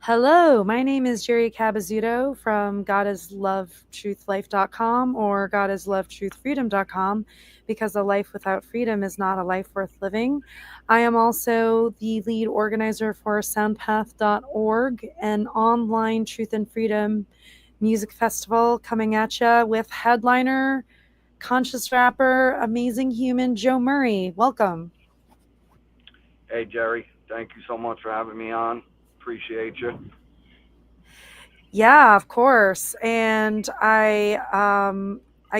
Hello, my name is Jerry Cabazzuto from godislovetruthlife.com or godislovetruthfreedom.com because a life without freedom is not a life worth living. I am also the lead organizer for Soundpath.org, an online truth and freedom music festival coming at you with headliner, conscious rapper, amazing human Joe Murray. Welcome. Hey, Jerry, thank you so much for having me on. Appreciate you. Yeah, of course. And I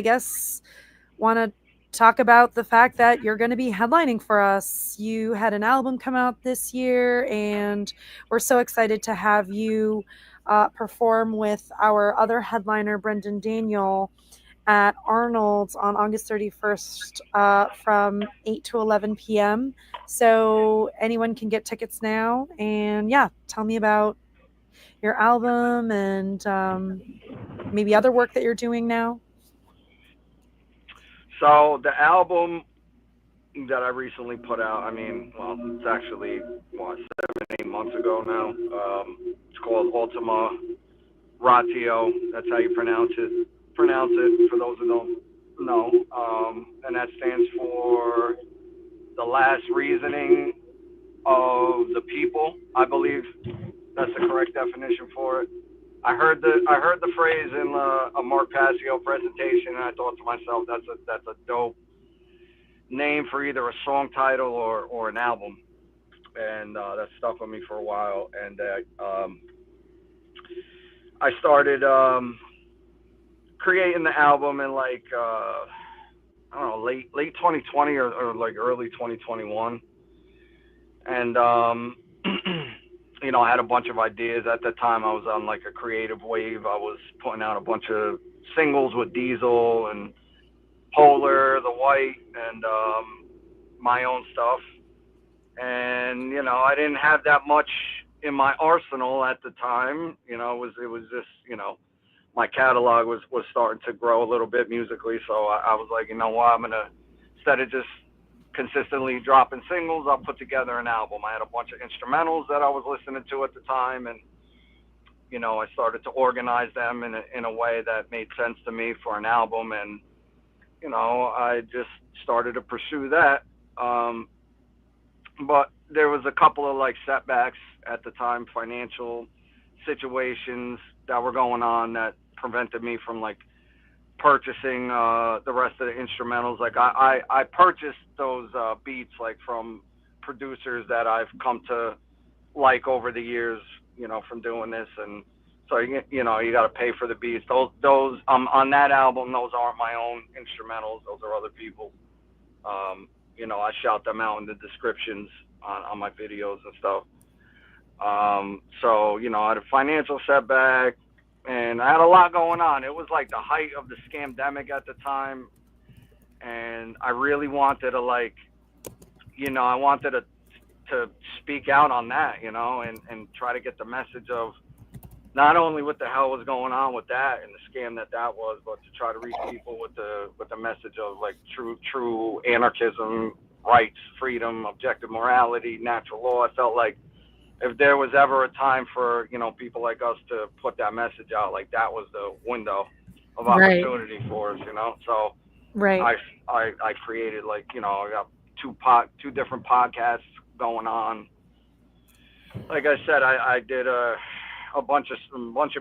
guess want to talk about the fact that you're going to be headlining for us. You had an album come out this year, and we're so excited to have you perform with our other headliner, Brendan Daniel, at Arnold's on August 31st from 8 to 11 p.m. So anyone can get tickets now. And yeah, tell me about your album and maybe other work that you're doing now. So, the album that I recently put out, well, it's actually, 7, 8 months ago now. It's called Ultima Ratio. That's how you pronounce it for those who don't know. And that stands for the last reasoning of the people. I believe that's the correct definition for it. I heard the phrase in a Mark Passio presentation, and I thought to myself, that's a dope name for either a song title or an album, and that stuck with me for a while. And I started creating the album in like I don't know, late 2020 or like early 2021, and I had a bunch of ideas at the time. I was on like a creative wave. I was putting out a bunch of singles with Diesel and Polar, The White, and my own stuff. And I didn't have that much in my arsenal at the time. It was just my catalog was starting to grow a little bit musically. So I was like, you know what, I'm gonna, instead of just consistently dropping singles, I'll put together an album. I had a bunch of instrumentals that I was listening to at the time, and I started to organize them in a way that made sense to me for an album, and I just started to pursue that. But there was a couple of like setbacks at the time, financial situations that were going on that prevented me from like purchasing the rest of the instrumentals. Like I purchased those beats like from producers that I've come to like over the years, from doing this. And so you got to pay for the beats. Those on that album, those aren't my own instrumentals. Those are other people's. I shout them out in the descriptions on my videos and stuff. So I had a financial setback, and I had a lot going on. It was like the height of the scamdemic at the time, and I really wanted to I wanted to speak out on that, and try to get the message of not only what the hell was going on with that and the scam that was, but to try to reach people with the message of like true anarchism, rights, freedom, objective morality, natural law. I felt like if there was ever a time for people like us to put that message out, like that was the window of Right, opportunity for us. So right. I created like I got two different podcasts going on. Like I said, I did a bunch of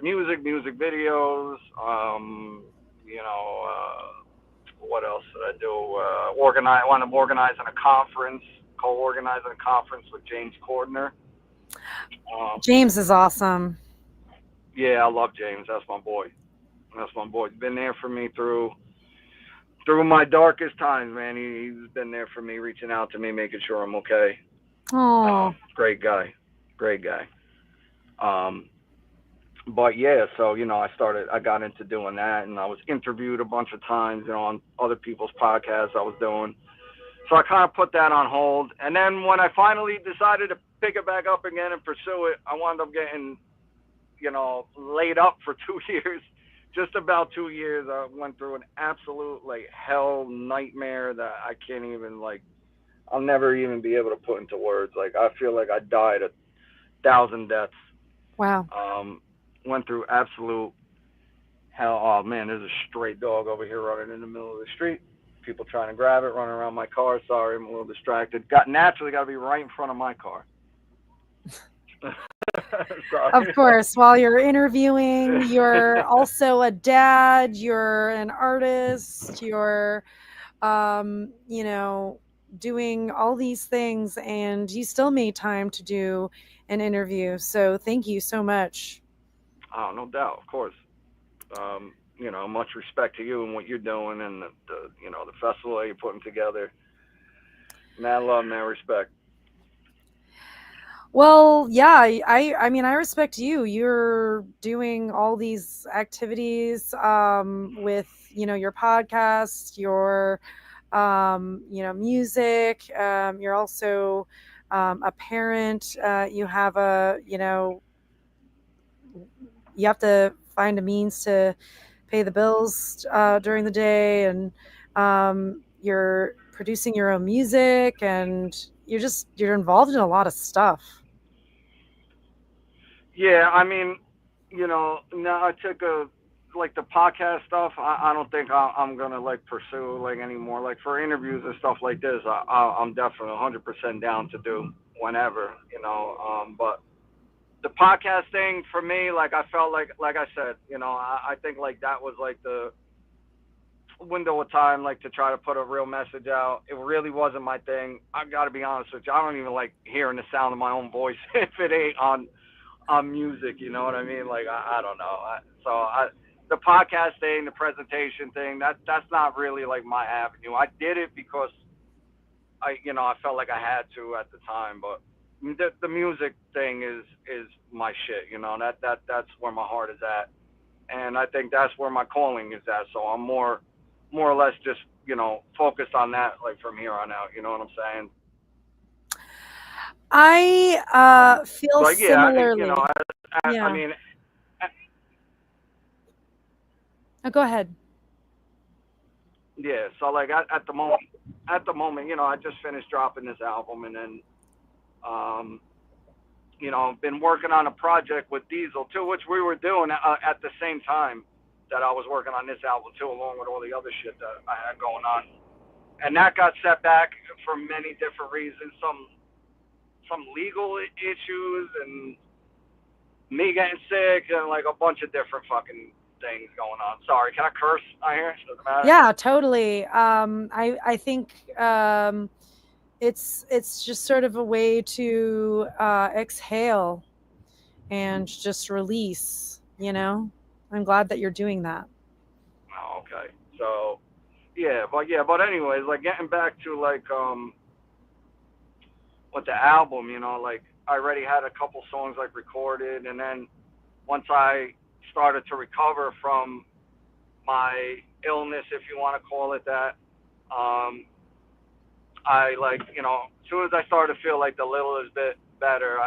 music videos. What else did I do? Want to organizing a conference, co-organizing a conference with James Cordner. Um, James is awesome. yeah, I love James. That's my boy. That's my boy. He's been there for me through my darkest times, man. He's been there for me, reaching out to me, making sure I'm okay. Oh, Great guy. Great guy. Um, but yeah, so I got into doing that, and I was interviewed a bunch of times, on other people's podcasts I was doing. So I kind of put that on hold, and then when I finally decided to pick it back up again and pursue it, I wound up getting, laid up for 2 years. Just about 2 years. I went through an absolute like hell nightmare that I can't even like. I'll never even be able to put into words. Like I feel like I died 1,000 deaths. Wow. Went through absolute hell. Oh man, there's a stray dog over here running in the middle of the street. People trying to grab it, running around my car. Sorry, I'm a little distracted. Got to be right in front of my car. Of Sorry. course, while you're interviewing, you're also a dad, you're an artist, you're, you know, doing all these things, and you still made time to do an interview. So thank you so much. Oh, no doubt, of course. Much respect to you and what you're doing, and the festival that you're putting together. Mad love, mad respect. Well, yeah, I mean, I respect you. You're doing all these activities with, your podcast, your music. You're also a parent. You have you have to find a means to pay the bills during the day, and you're producing your own music, and you're involved in a lot of stuff. Yeah, I mean, now I took a like the podcast stuff. I don't think I'm gonna like pursue like anymore. Like for interviews and stuff like this, I'm definitely 100% down to do whenever. But the podcast thing for me, like I felt like I said, I think like that was like the window of time, like to try to put a real message out. It really wasn't my thing. I got to be honest with you. I don't even like hearing the sound of my own voice if it ain't on music. You know what I mean? Like I don't know. The podcast thing, the presentation thing, that's not really like my avenue. I did it because I felt like I had to at the time, but the music thing is my shit. That's where my heart is at, and I think that's where my calling is at. So I'm more or less just focused on that like from here on out. You know what I'm saying? I feel But yeah, similarly. I Yeah. mean, Go ahead. yeah. So like at the moment, I just finished dropping this album, and then um, been working on a project with Diesel too, which we were doing at the same time that I was working on this album too, along with all the other shit that I had going on. And that got set back for many different reasons. Some legal issues and me getting sick and like a bunch of different fucking things going on. Sorry, can I curse on here? Doesn't matter. Yeah, totally. I think it's just sort of a way to exhale and just release. I'm glad that you're doing that. Oh, okay. So but anyways, like getting back to like with the album, like I already had a couple songs like recorded, and then once I started to recover from my illness, if you want to call it that, I like as soon as I started to feel like the littlest bit better,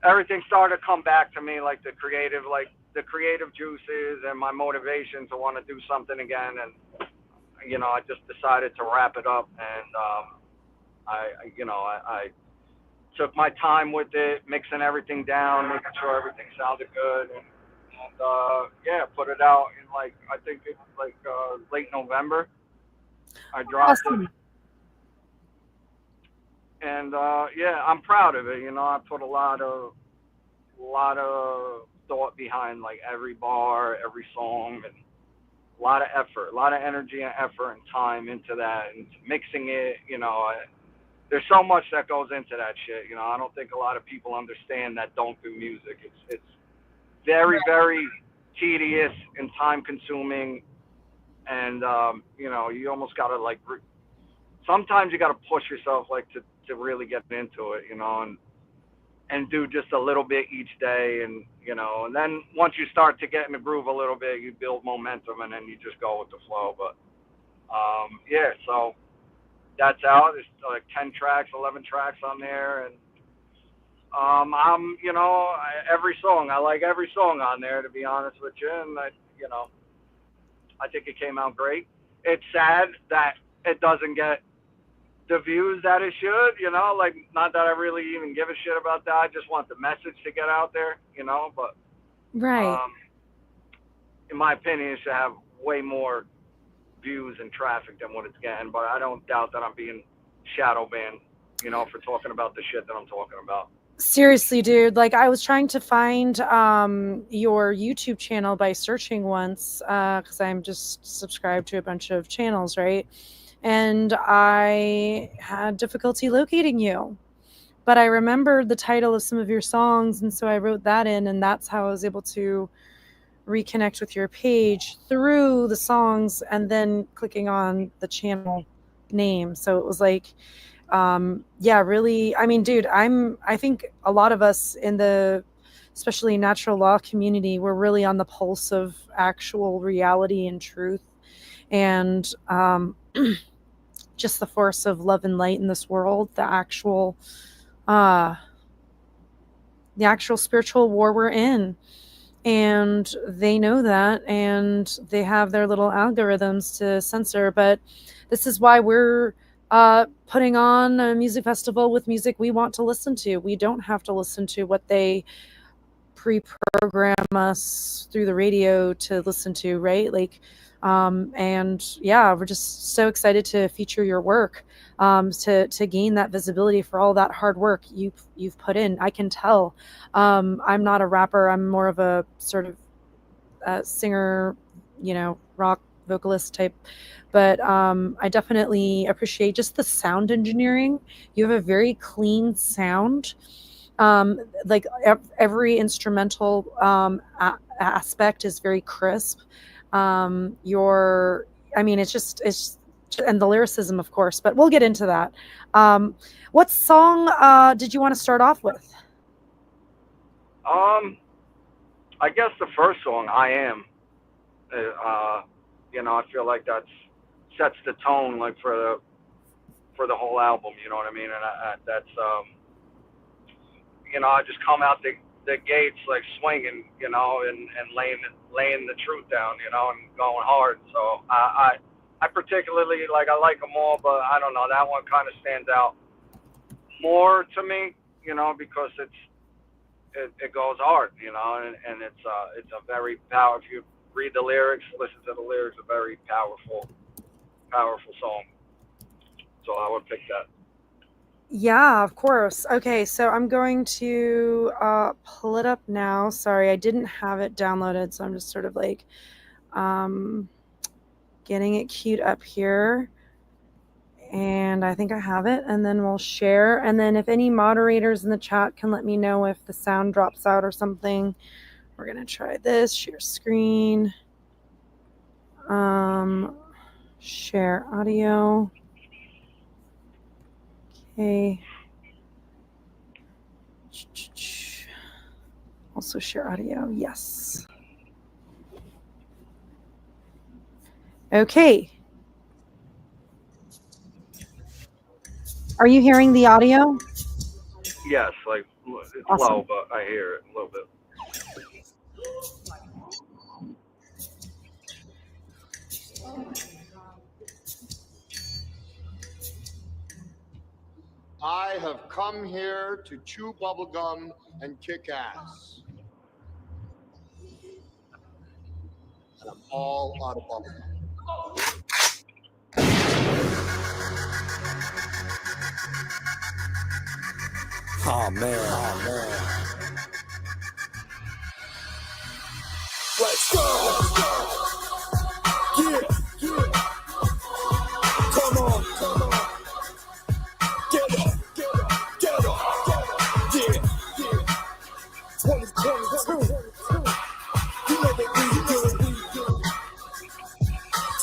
everything started to come back to me, like the creative juices and my motivation to want to do something again, and I just decided to wrap it up, and I took my time with it, mixing everything down, making sure everything sounded good, and yeah, put it out in like I think it's like late November. I dropped it, Awesome. and yeah, I'm proud of it. I put a lot of thought behind like every bar, every song, and a lot of effort, a lot of energy and effort and time into that, and mixing it. There's so much that goes into that shit. I don't think a lot of people understand that don't do music. It's very very tedious and time consuming, and you almost gotta like sometimes you gotta push yourself like to really get into it, and do just a little bit each day, and then once you start to get in the groove a little bit, you build momentum, and then you just go with the flow. But yeah, so that's out. There's like 10 tracks, 11 tracks on there, and every song I like every song on there, to be honest with you, and I think it came out great. It's sad that it doesn't get the views that it should, you know, like not that I really even give a shit about that. I just want the message to get out there, you know, but Right. um, in my opinion, it should have way more views and traffic than what it's getting. But I don't doubt that I'm being shadow banned, you know, for talking about the shit that I'm talking about. Seriously, dude, like I was trying to find your YouTube channel by searching once cuz I'm just subscribed to a bunch of channels, right? And I had difficulty locating you. But I remembered the title of some of your songs, and so I wrote that in, and that's how I was able to reconnect with your page through the songs and then clicking on the channel name. So it was like yeah, really, I mean, dude, I think a lot of us in the especially natural law community, we're really on the pulse of actual reality and truth, and just the force of love and light in this world, uh the actual spiritual war we're in. And they know that, and they have their little algorithms to censor. But this is why we're putting on a music festival with music we want to listen to. We don't have to listen to what they pre-program us through the radio to listen to, right? Like, and yeah, we're just so excited to feature your work, to gain that visibility for all that hard work you've put in. I can tell. I'm not a rapper. I'm more of a sort of singer, rock vocalist type. But I definitely appreciate just the sound engineering. You have a very clean sound. Like every instrumental aspect is very crisp. Your, I mean, it's and the lyricism, of course, but we'll get into that. What song did you want to start off with? I guess the first song, "I Am," you know, I feel like that's sets the tone, like for the whole album. You know what I mean? And that's you know, I just come out the gates like swinging, you know, and laying the truth down, you know, and going hard. So I particularly like, I like them all, but I don't know, that one kind of stands out more to me, you know, because it goes hard, you know, and it's a very powerful. If you read the lyrics, listen to the lyrics, a very powerful song. So I would pick that. Yeah, of course. Okay, so I'm going to pull it up now. Sorry, I didn't have it downloaded, so I'm just sort of like getting it queued up here. And I think I have it, and then we'll share. And then if any moderators in the chat can let me know if the sound drops out or something, we're going to try this. Share screen. Share audio. Okay. Also share audio. Yes. Okay. Are you hearing the audio? Yes, like it's Awesome. low, but I hear it a little bit. I have come here to chew bubblegum and kick ass. And I'm all out of bubblegum. Oh man, oh man. Let's go. Yeah, yeah. Come on, come on. Get up, get up, get up. Yeah, yeah. 2022. You know what we do.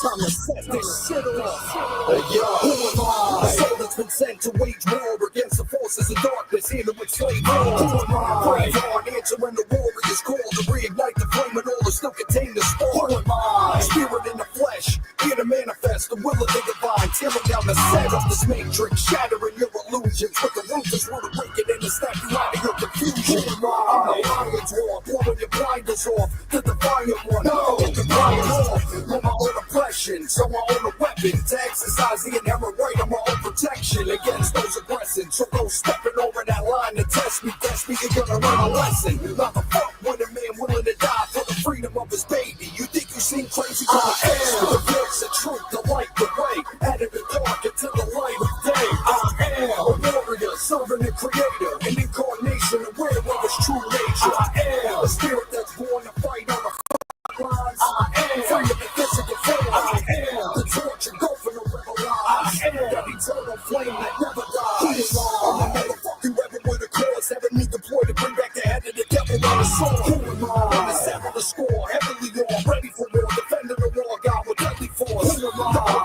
Time to set this shit off. Yo, who am I? The soul that's been sent to wage war against the forces of darkness, healing with slave war. Who am I? Brave heart, answering the warrior's call to reignite the flame and all that still contain the spark. Who am I? Spirit in the flesh, here to manifest the will of the divine, tearing down the set of this matrix, shattering your illusions. With the roof is rude awakening and snap you out of your confusion. Who am I? I'm the lion's war, blowing your blinders off. The defiant one, no, the defiant off. On my own oppression. aggression. So I own a weapon to exercise the inherent right of my own protection against those aggressing. So go stepping over that line to test me, you're gonna learn a lesson. Not the fuck with a man willing to die for the freedom of his baby. You think you seem crazy? I am the voice of truth, the light, the way, out of the dark into the light of day. I am a warrior, serving the creator, an incarnation aware of his true nature. I am a spirit that's born to fight on the front lines. I am free of the physical form. I am the torch and go for the rebel line. I am that eternal flame that never dies. I'm the motherfucking rebel with a cause, having me deployed to bring back the head of the devil on the sword. Who am I? I'm the settle the score, heavily on, ready for war, defending the war, God with deadly force. Who am I?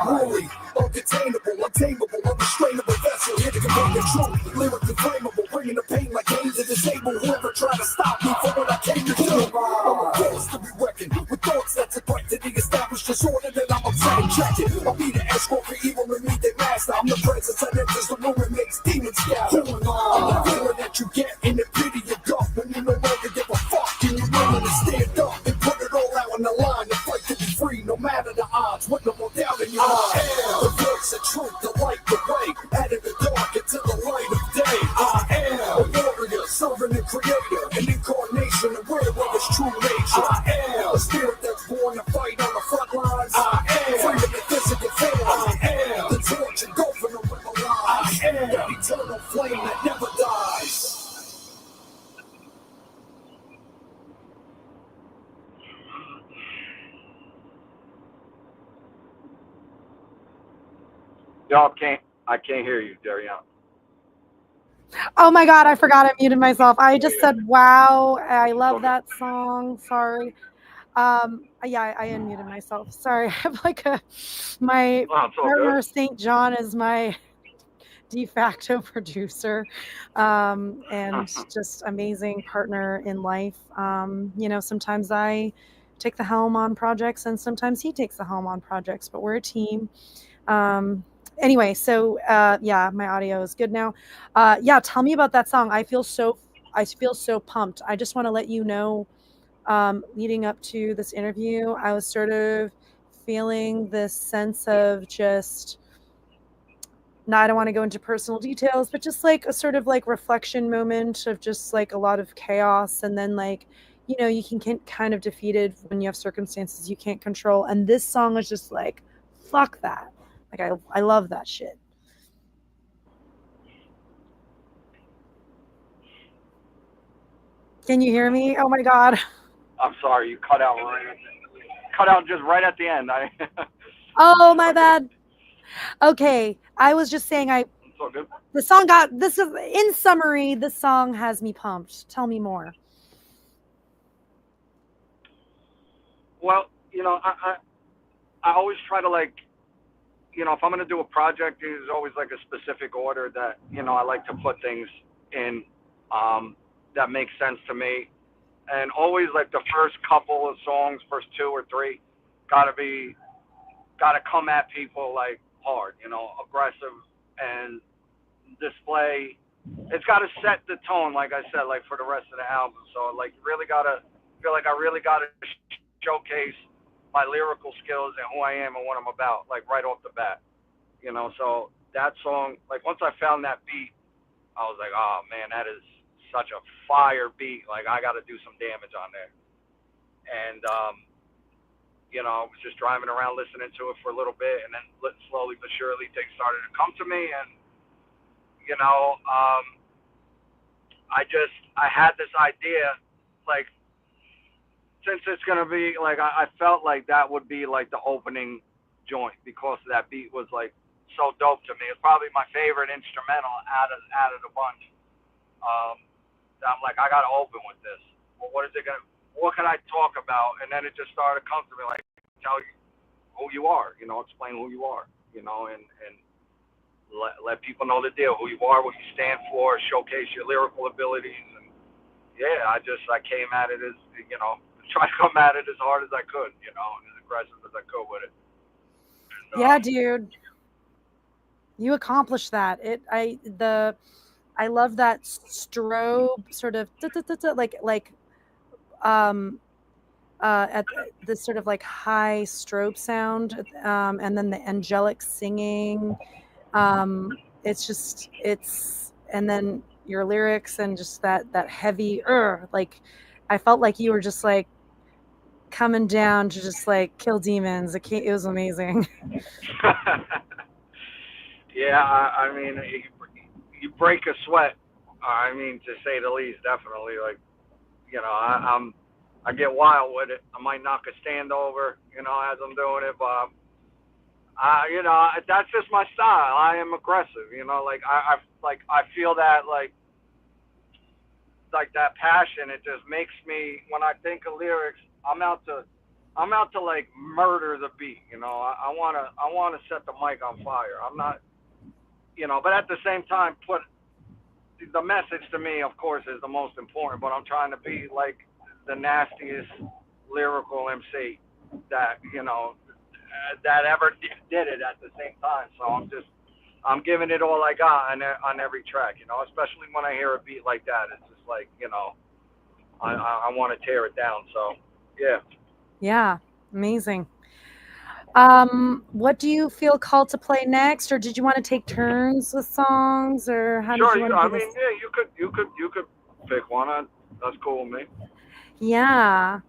Unruly, uncontainable, untamable, unrestrainable vessel, here to convey the truth, lyrically flammable, bringing the pain like pain to disable whoever tried to stop me from what I came to do. I'm a force to be reckoned with thoughts that's a threat to the established disorder that I'm upsetting. Check it, I'll be the escort for evil and meet their master. I'm the presence that enters the room and makes demons scatter. Who am I? I'm the feeling that you get in the pity you gut when you no longer give a fuck and you're willing to stand up and put it all out on the line to fight to be free no matter the odds. With no more doubt in your mind. I am the voice of truth, the light, the way, out of the dark into the light of day. I am a warrior, serving the creator, an incarnation aware of his true nature. I am a spirit that's born to fight on the front lines. I am free of the physical form. I am the torch and go for the rebel line. I am that eternal flame that never dies. Y'all I can't hear you, Darian. Oh my God, I forgot I muted myself. I just said, wow, I love that song. Sorry. Yeah, I unmuted myself. Sorry. I have like my partner, St. John, is my de facto producer, and just amazing partner in life. Sometimes I take the helm on projects and sometimes he takes the helm on projects, but we're a team. Anyway, so yeah, my audio is good now. Yeah, tell me about that song. I feel so pumped. I just want to let you know, leading up to this interview, I was sort of feeling this sense of just, now I don't want to go into personal details, but just like a sort of like reflection moment of just like a lot of chaos. And then like, you can get kind of defeated when you have circumstances you can't control. And this song is just like, fuck that. Like, I love that shit. Can you hear me? Oh my God. I'm sorry, you cut out just right at the end. Oh, my bad. Okay, I was just saying It's all good. The song in summary, this song has me pumped. Tell me more. Well, I always try to like, if I'm going to do a project, there's always like a specific order that, I like to put things in that makes sense to me. And always like the first couple of songs, first 2 or 3, gotta come at people like hard, aggressive and display. It's got to set the tone, like I said, like for the rest of the album. So like feel like I really gotta showcase my lyrical skills and who I am and what I'm about, like right off the bat, So that song, like once I found that beat, I was like, oh man, that is such a fire beat. Like I got to do some damage on there. And I was just driving around listening to it for a little bit, and then slowly but surely things started to come to me, and I had this idea, like, since it's gonna be like, I felt like that would be like the opening joint because that beat was like so dope to me. It's probably my favorite instrumental out of the bunch. I'm like, I gotta open with this. Well, what can I talk about? And then it just started to come to me, like, tell you who you are, explain who you are, and let people know the deal, who you are, what you stand for, showcase your lyrical abilities. And yeah, I came at it as, try to come at it as hard as I could, and as aggressive as I could with it. And, yeah, dude, you accomplished that. I love that strobe sort of like at this sort of like high strobe sound, and then the angelic singing. And then your lyrics and just that heavy, like I felt like you were just like coming down to just like kill demons. It was amazing. Yeah, I mean, you break a sweat. I mean, to say the least, definitely. Like, I get wild with it. I might knock a stand over, as I'm doing it, but that's just my style. I am aggressive, like I feel that like that passion. It just makes me, when I think of lyrics, I'm out to like murder the beat. I wanna set the mic on fire. I'm not, but at the same time, put the message to me, of course, is the most important. But I'm trying to be like the nastiest lyrical MC that that ever did it at the same time. So I'm giving it all I got on every track. Especially when I hear a beat like that, it's just like I want to tear it down. So yeah. Yeah, amazing. What do you feel called to play next, or did you want to take turns with songs, or how Sure. did you want to do this? Yeah, you could pick one. That's cool with me. Yeah.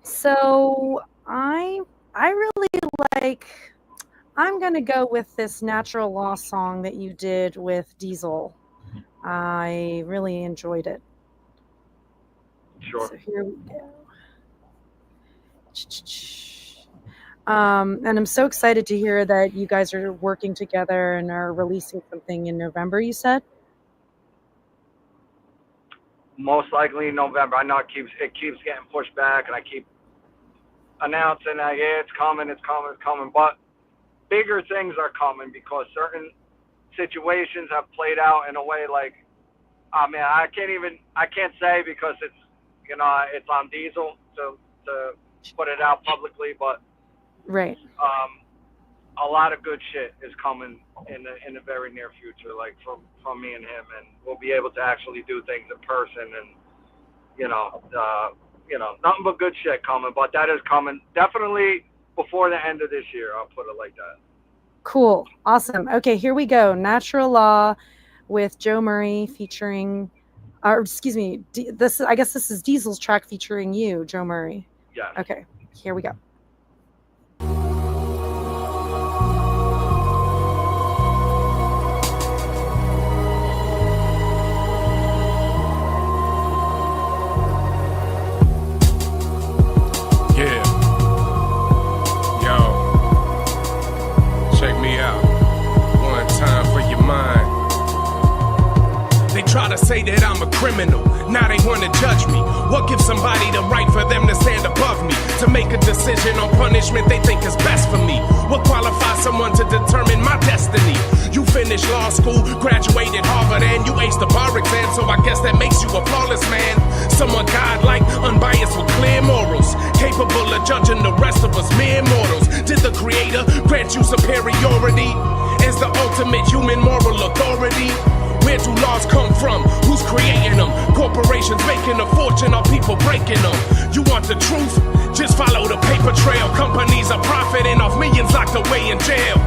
So I really like. I'm gonna go with this Natural Law song that you did with Diesel. I really enjoyed it. Sure. So here we go. And I'm so excited to hear that you guys are working together and are releasing something in November, you said? Most likely in November. I know it keeps getting pushed back, and I keep announcing that it's coming, but bigger things are coming because certain situations have played out in a way like, I mean, I can't say because it's it's on Diesel to put it out publicly, but right. A lot of good shit is coming in the very near future, like from me and him, and we'll be able to actually do things in person, and nothing but good shit coming. But that is coming definitely before the end of this year. I'll put it like that. Cool, awesome. Okay, here we go. Natural Law with Joe Murray featuring, or excuse me, I guess this is Diesel's track featuring you, Joe Murray. Yeah. Okay, here we go. Try to say that I'm a criminal, now they wanna judge me. What gives somebody the right for them to stand above me? To make a decision on punishment they think is best for me? What qualifies someone to determine my destiny? You finished law school, graduated Harvard, and you aced the bar exam, so I guess that makes you a flawless man. Someone godlike, unbiased with clear morals, capable of judging the rest of us mere mortals. Did the creator grant you superiority as the ultimate human moral authority? Where do laws come from? Who's creating them? Corporations making a fortune, or people breaking them? You want the truth? Just follow the paper trail. Companies are profiting off millions locked away in jail.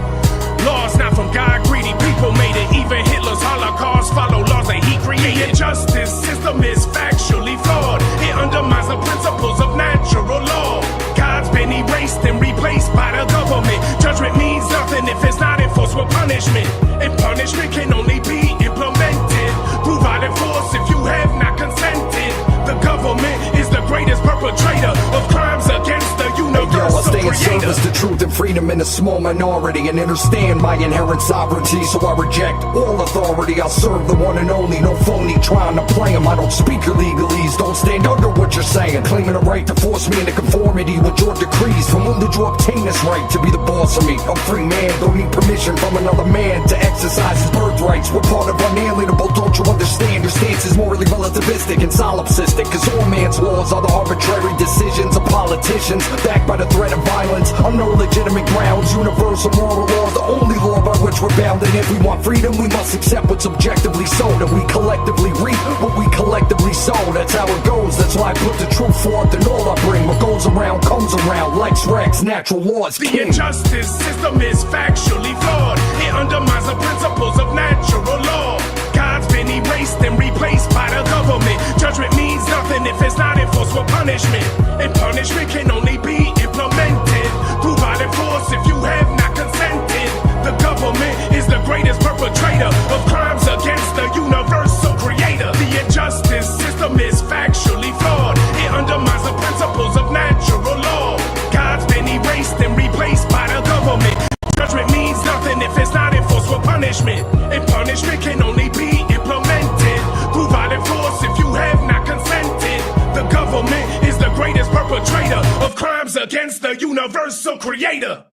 Laws not from God, greedy people made it. Even Hitler's Holocaust follow laws that he created. The justice system is factually flawed. It undermines the principles of natural law. God's been erased and replaced by the government. Judgment means nothing if it's not enforced with punishment. And punishment can only be implemented through violent force if you have not consented. The government is the greatest perpetrator of crimes against the universal I stay in creator. service to truth and freedom in a small minority, and understand my inherent sovereignty, so I reject all authority. I'll serve the one and only, no phony trying to play him. I don't speak your legalese, don't stand under what you're saying, claiming a right to force me into conformity with your decrees. From whom did you obtain this right to be the boss of me? I'm free man, don't need permission from another man to exercise his birthrights. We're part of unalienable, don't you understand? Your stance is morally relativistic and solipsistic, cause all man's laws are the arbitrary decisions of politicians, backed by the threat of violence. I'm no legitimate grounds. Universal moral law, the only law by which we're bound. And if we want freedom, we must accept what's objectively so, that we collectively reap what we collectively sow. That's how it goes, that's why I put the truth forth in all I bring. What goes around comes around. Lex Rex, natural laws, The king. injustice system is factually flawed. It undermines the principles of natural law. God's been erased and replaced by the government. Judgment means nothing if it's not enforced with punishment. And punishment can only be implemented through violent force if you have not consented. The government is the greatest perpetrator of crimes against the universal creator. The injustice system is factually flawed. It undermines the principles of natural law. God's been erased and replaced by the government. Judgment means nothing if it's not enforced with punishment. And punishment can only be implemented through violent force if you have not consented. The government is the greatest perpetrator of crimes against the universal creator.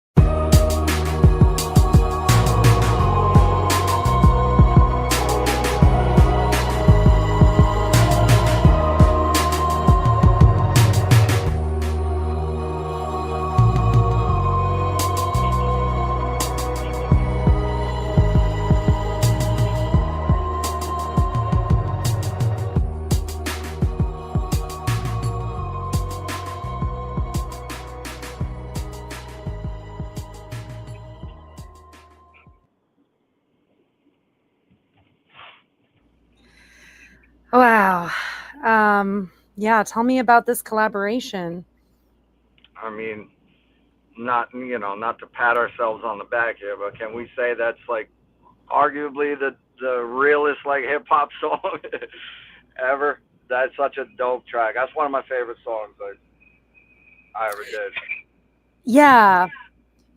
Wow. Yeah, tell me about this collaboration. I mean, not to pat ourselves on the back here, but can we say that's like arguably the realest like hip hop song ever? That's such a dope track. That's one of my favorite songs I ever did. Yeah,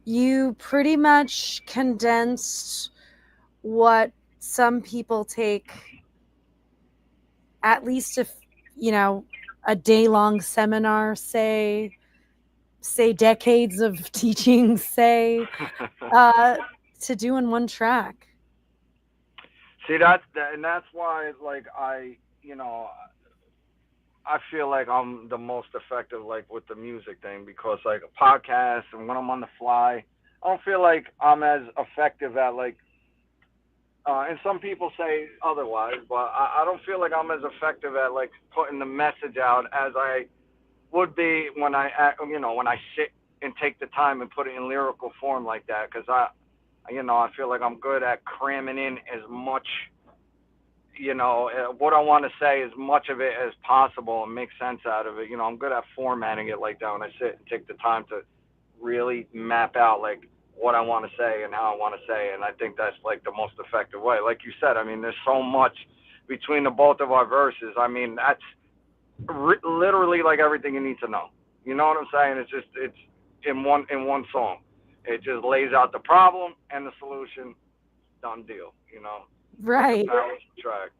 you pretty much condensed what some people take at least if a day-long seminar, say decades of teaching, to do in one track. See, that's why like I feel like I'm the most effective like with the music thing, because like a podcast and when I'm on the fly, I don't feel like I'm as effective at like and some people say otherwise, but I don't feel like I'm as effective at like putting the message out as I would be when I sit and take the time and put it in lyrical form like that, because I feel like I'm good at cramming in as much what I want to say, as much of it as possible and make sense out of it. I'm good at formatting it like that when I sit and take the time to really map out like what I want to say and how I want to say it. And I think that's like the most effective way. Like you said, I mean, there's so much between the both of our verses. I mean, that's literally like everything you need to know. You know what I'm saying? It's in one song. It just lays out the problem and the solution. Done deal. Right. Track.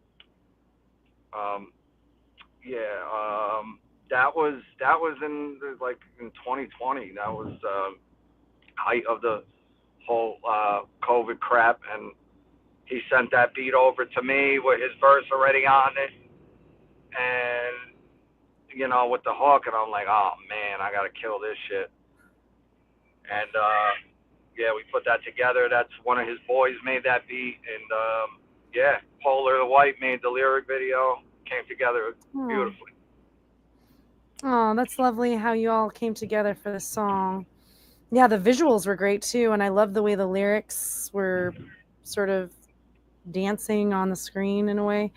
That was in 2020. That was height of the whole COVID crap, and he sent that beat over to me with his verse already on it, and with the hook, and I'm like, oh man, I gotta kill this shit. And we put that together. That's one of his boys made that beat, and Polar the White made the lyric video. Came together beautifully. Oh, that's lovely how you all came together for this song. Yeah, the visuals were great too, and I love the way the lyrics were sort of dancing on the screen in a way.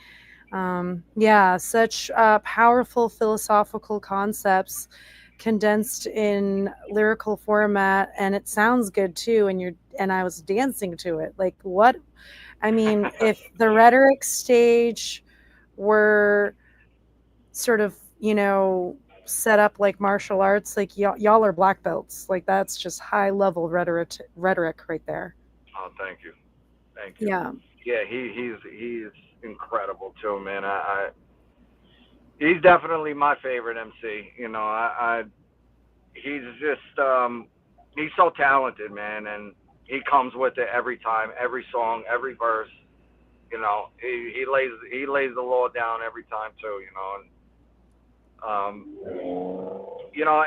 Such powerful philosophical concepts condensed in lyrical format, and it sounds good too, and I was dancing to it. Like, what I mean, if the rhetoric stage were sort of, set up like martial arts, like y'all are black belts. Like, that's just high level rhetoric right there. Oh, thank you. Yeah. Yeah, he's incredible too, man. He's definitely my favorite MC. He's just he's so talented, man, and he comes with it every time, every song, every verse. He lays the law down every time too. And you know,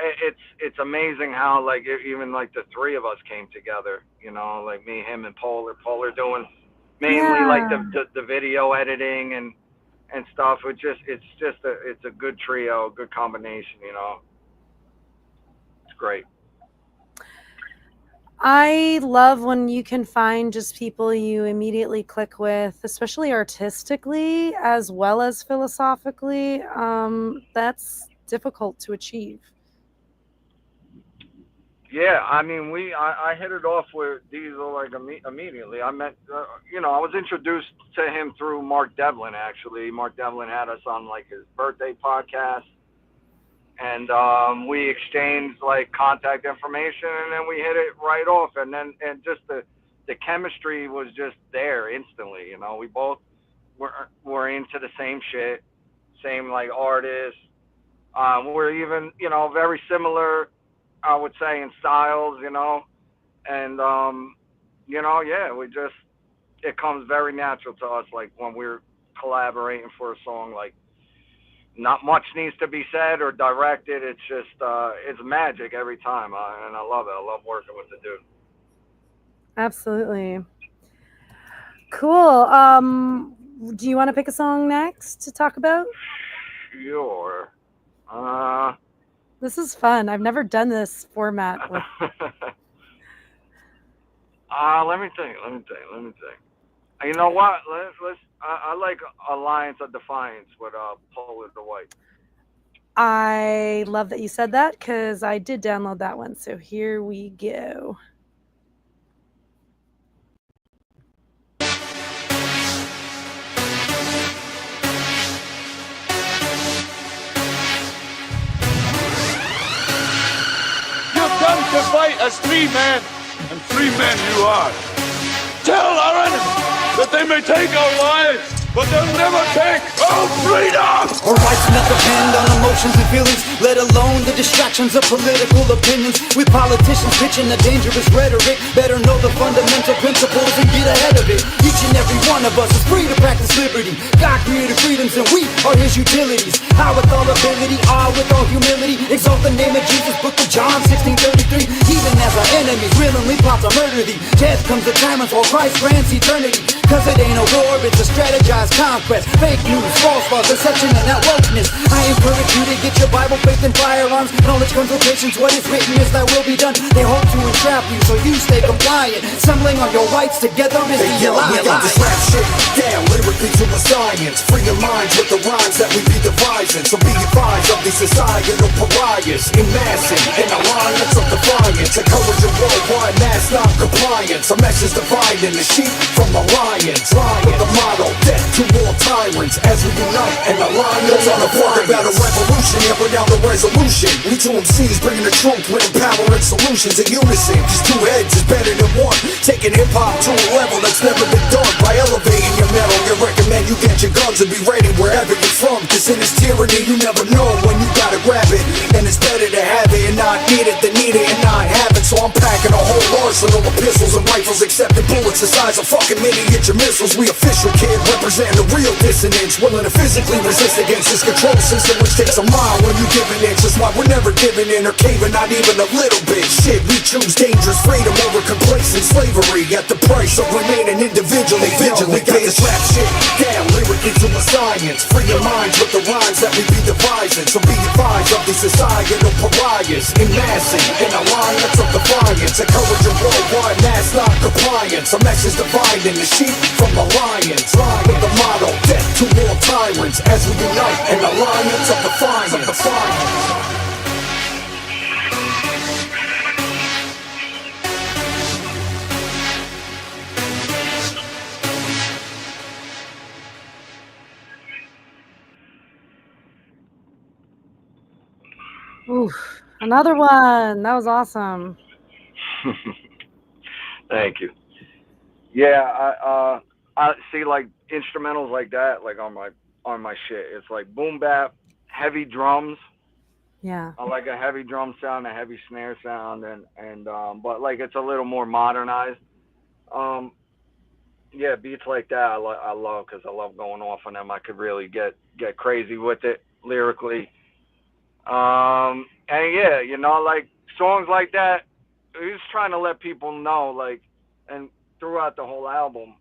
it's amazing how like even like the three of us came together. You know, like me, him, and Polar. Polar doing mainly like Yeah. the video editing and stuff. It's a good trio, a good combination. You know, it's great. I love when you can find just people you immediately click with, especially artistically as well as philosophically. That's difficult to achieve. Yeah, I mean, I hit it off with Diesel like immediately. I met, you know, I was introduced to him through Mark Devlin actually. Mark Devlin had us on like his birthday podcast, and we exchanged like contact information, and then we hit it right off, and just the chemistry was just there instantly. You know, we both were into the same shit, same like artists. We're even, you know, very similar, I would say, in styles, you know, and you know, yeah, it comes very natural to us, like when we're collaborating for a song, like not much needs to be said or directed. It's just it's magic every time, and I love it. I love working with the dude. Absolutely. Cool. Do you want to pick a song next to talk about? Sure. Uh, This is fun. I've never done this format with. let me think. You know what? I like Alliance of Defiance with Polar the White. I love that you said that because I did download that one. So here we go. You've come to fight as 3 men, and 3 men you are. Tell our enemies that they may take our lives, but they'll never take our freedom! Our rights not depend on emotions and feelings, let alone the distractions of political opinions. With politicians pitching a dangerous rhetoric, better know the fundamental principles and get ahead of it. Each and every one of us is free to practice liberty. God created freedoms and we are his utilities. I with all ability, I with all humility, exalt the name of Jesus, book of John 16:33. Even as our enemies willingly plot to murder thee, death comes to tyrants while Christ grants eternity. Cause it ain't a war, it's a strategized conquest. Fake news, false law, deception, and that wokeness. I encourage you to get your Bible, faith, and firearms. Knowledge, consultations, what is written is that will be done. They hope to entrap you, so you stay compliant. Stumbling on your rights together is the We got this rap shit down lyrically to a science. Free your minds with the rhymes that we be devising. So be advised of these societal pariahs in massing an alliance of defiance. Encouraging worldwide mass non-compliance. A message dividing the sheep from the lions. With the motto, death to all tyrants. As we unite an alliance on a part about a revolution. And bring down the resolution. We two MCs bringing the truth with empowering solutions in unison. Just 2 heads is better than one. Taking hip-hop to a level that's never been done. By elevating your metal, you recommend you get your guns and be ready wherever you're from. Cause in this tyranny, you never know when you gotta grab it. And it's better to have it and not need it than need it and not have it. So I'm packing a whole arsenal of pistols and rifles, accepting bullets the size of fucking miniature missiles. We official, kid, represent the real dissonance. Willing to physically resist against this control system, which takes a mile when you give an inch. That's why we're never giving in or caving, not even a little bit. Shit, we choose dangerous freedom over complacent slavery at the price of remaining individually vigilant. We got this rap shit down lyrically to a science. Free your minds with the rhymes that we be devising. So be advised of these societal pariahs in massing an alliance of defiance. Encouraging worldwide mass non-compliance. A message dividing the sheep from the lions. With the motto, death to all tyrants. As we unite an alliance of defiance. Oof, another one. That was awesome. Thank you. Yeah, I see like instrumentals like that, like on my shit. It's like boom bap, heavy drums. Yeah. I like a heavy drum sound, a heavy snare sound, and but like it's a little more modernized. Um, yeah, beats like that I love because I love going off on them. I could really get crazy with it lyrically. And yeah, you know, like songs like that, he's trying to let people know, like, and throughout the whole album,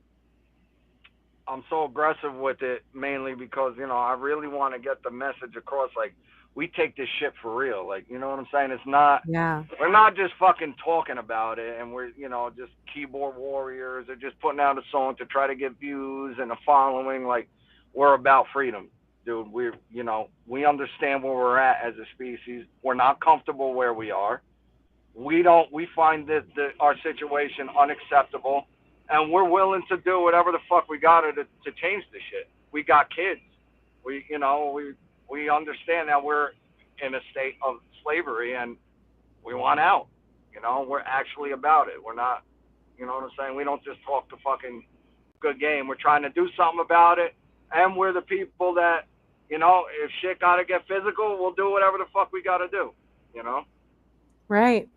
I'm so aggressive with it mainly because, you know, I really want to get the message across. Like, we take this shit for real. Like, you know what I'm saying? It's not, Yeah. we're not just fucking talking about it and we're, you know, just keyboard warriors or just putting out a song to try to get views and a following. Like, we're about freedom, dude. We're, you know, we understand where we're at as a species. We're not comfortable where we are. We find that our situation unacceptable, and we're willing to do whatever the fuck we got to change the shit. We got kids. You know, we understand that we're in a state of slavery and we want out. You know, we're actually about it. We're not, you know what I'm saying? We don't just talk the fucking good game. We're trying to do something about it, and we're the people that, you know, if shit got to get physical, we'll do whatever the fuck we got to do, you know? Right.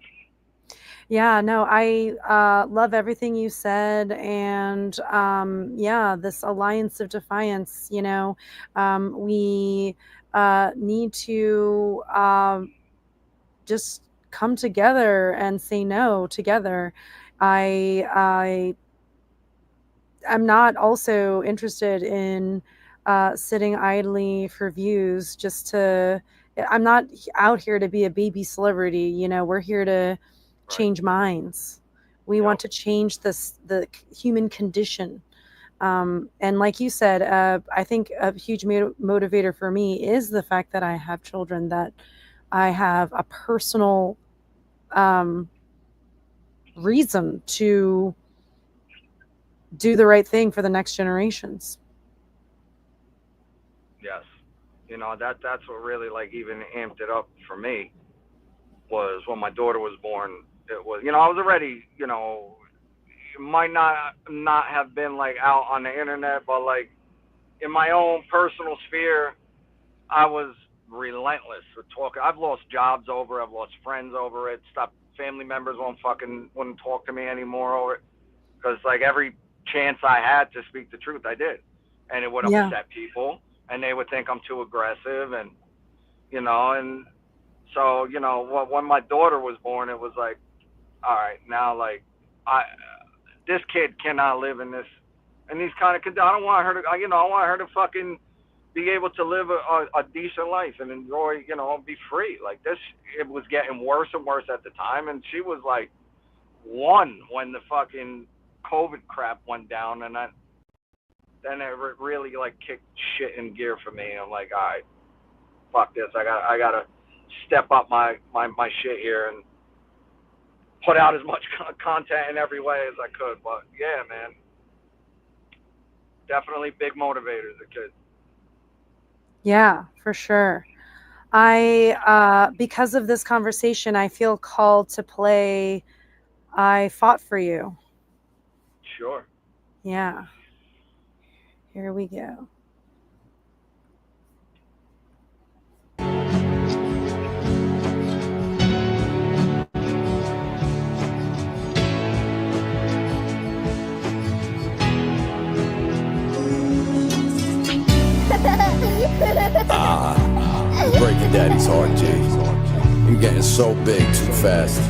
Yeah, no, I love everything you said. And yeah, this alliance of defiance, you know, we need to just come together and say no together. I am not also interested in sitting idly for views just to. I'm not out here to be a baby celebrity. You know, we're here to change minds. We want to change the human condition. And like you said, I think a huge motivator for me is the fact that I have children, that I have a personal reason to do the right thing for the next generations. Yes. You know, that's what really, like, even amped it up for me was when my daughter was born. It was, you know, I was already, you know, it might not have been like out on the internet, but like in my own personal sphere, I was relentless with talking. I've lost jobs over it. I've lost friends over it. Family members wouldn't talk to me anymore over it because like every chance I had to speak the truth, I did, and it would upset people, and they would think I'm too aggressive, and you know, and so you know, when my daughter was born, it was like, all right, now like this kid cannot live in these kind of. I don't want her to, you know, I want her to fucking be able to live a decent life and enjoy, you know, be free. Like this, it was getting worse and worse at the time, and she was like 1 when the fucking COVID crap went down, and then it really like kicked shit in gear for me. I'm like, all right, fuck this. I gotta step up my shit here and put out as much content in every way as I could. But yeah, man, definitely big motivators, the kids. Yeah, for sure. I because of this conversation, I feel called to play I Fought for You. Sure. Yeah. Here we go. Breaking Daddy's heart, G. You're getting so big too fast.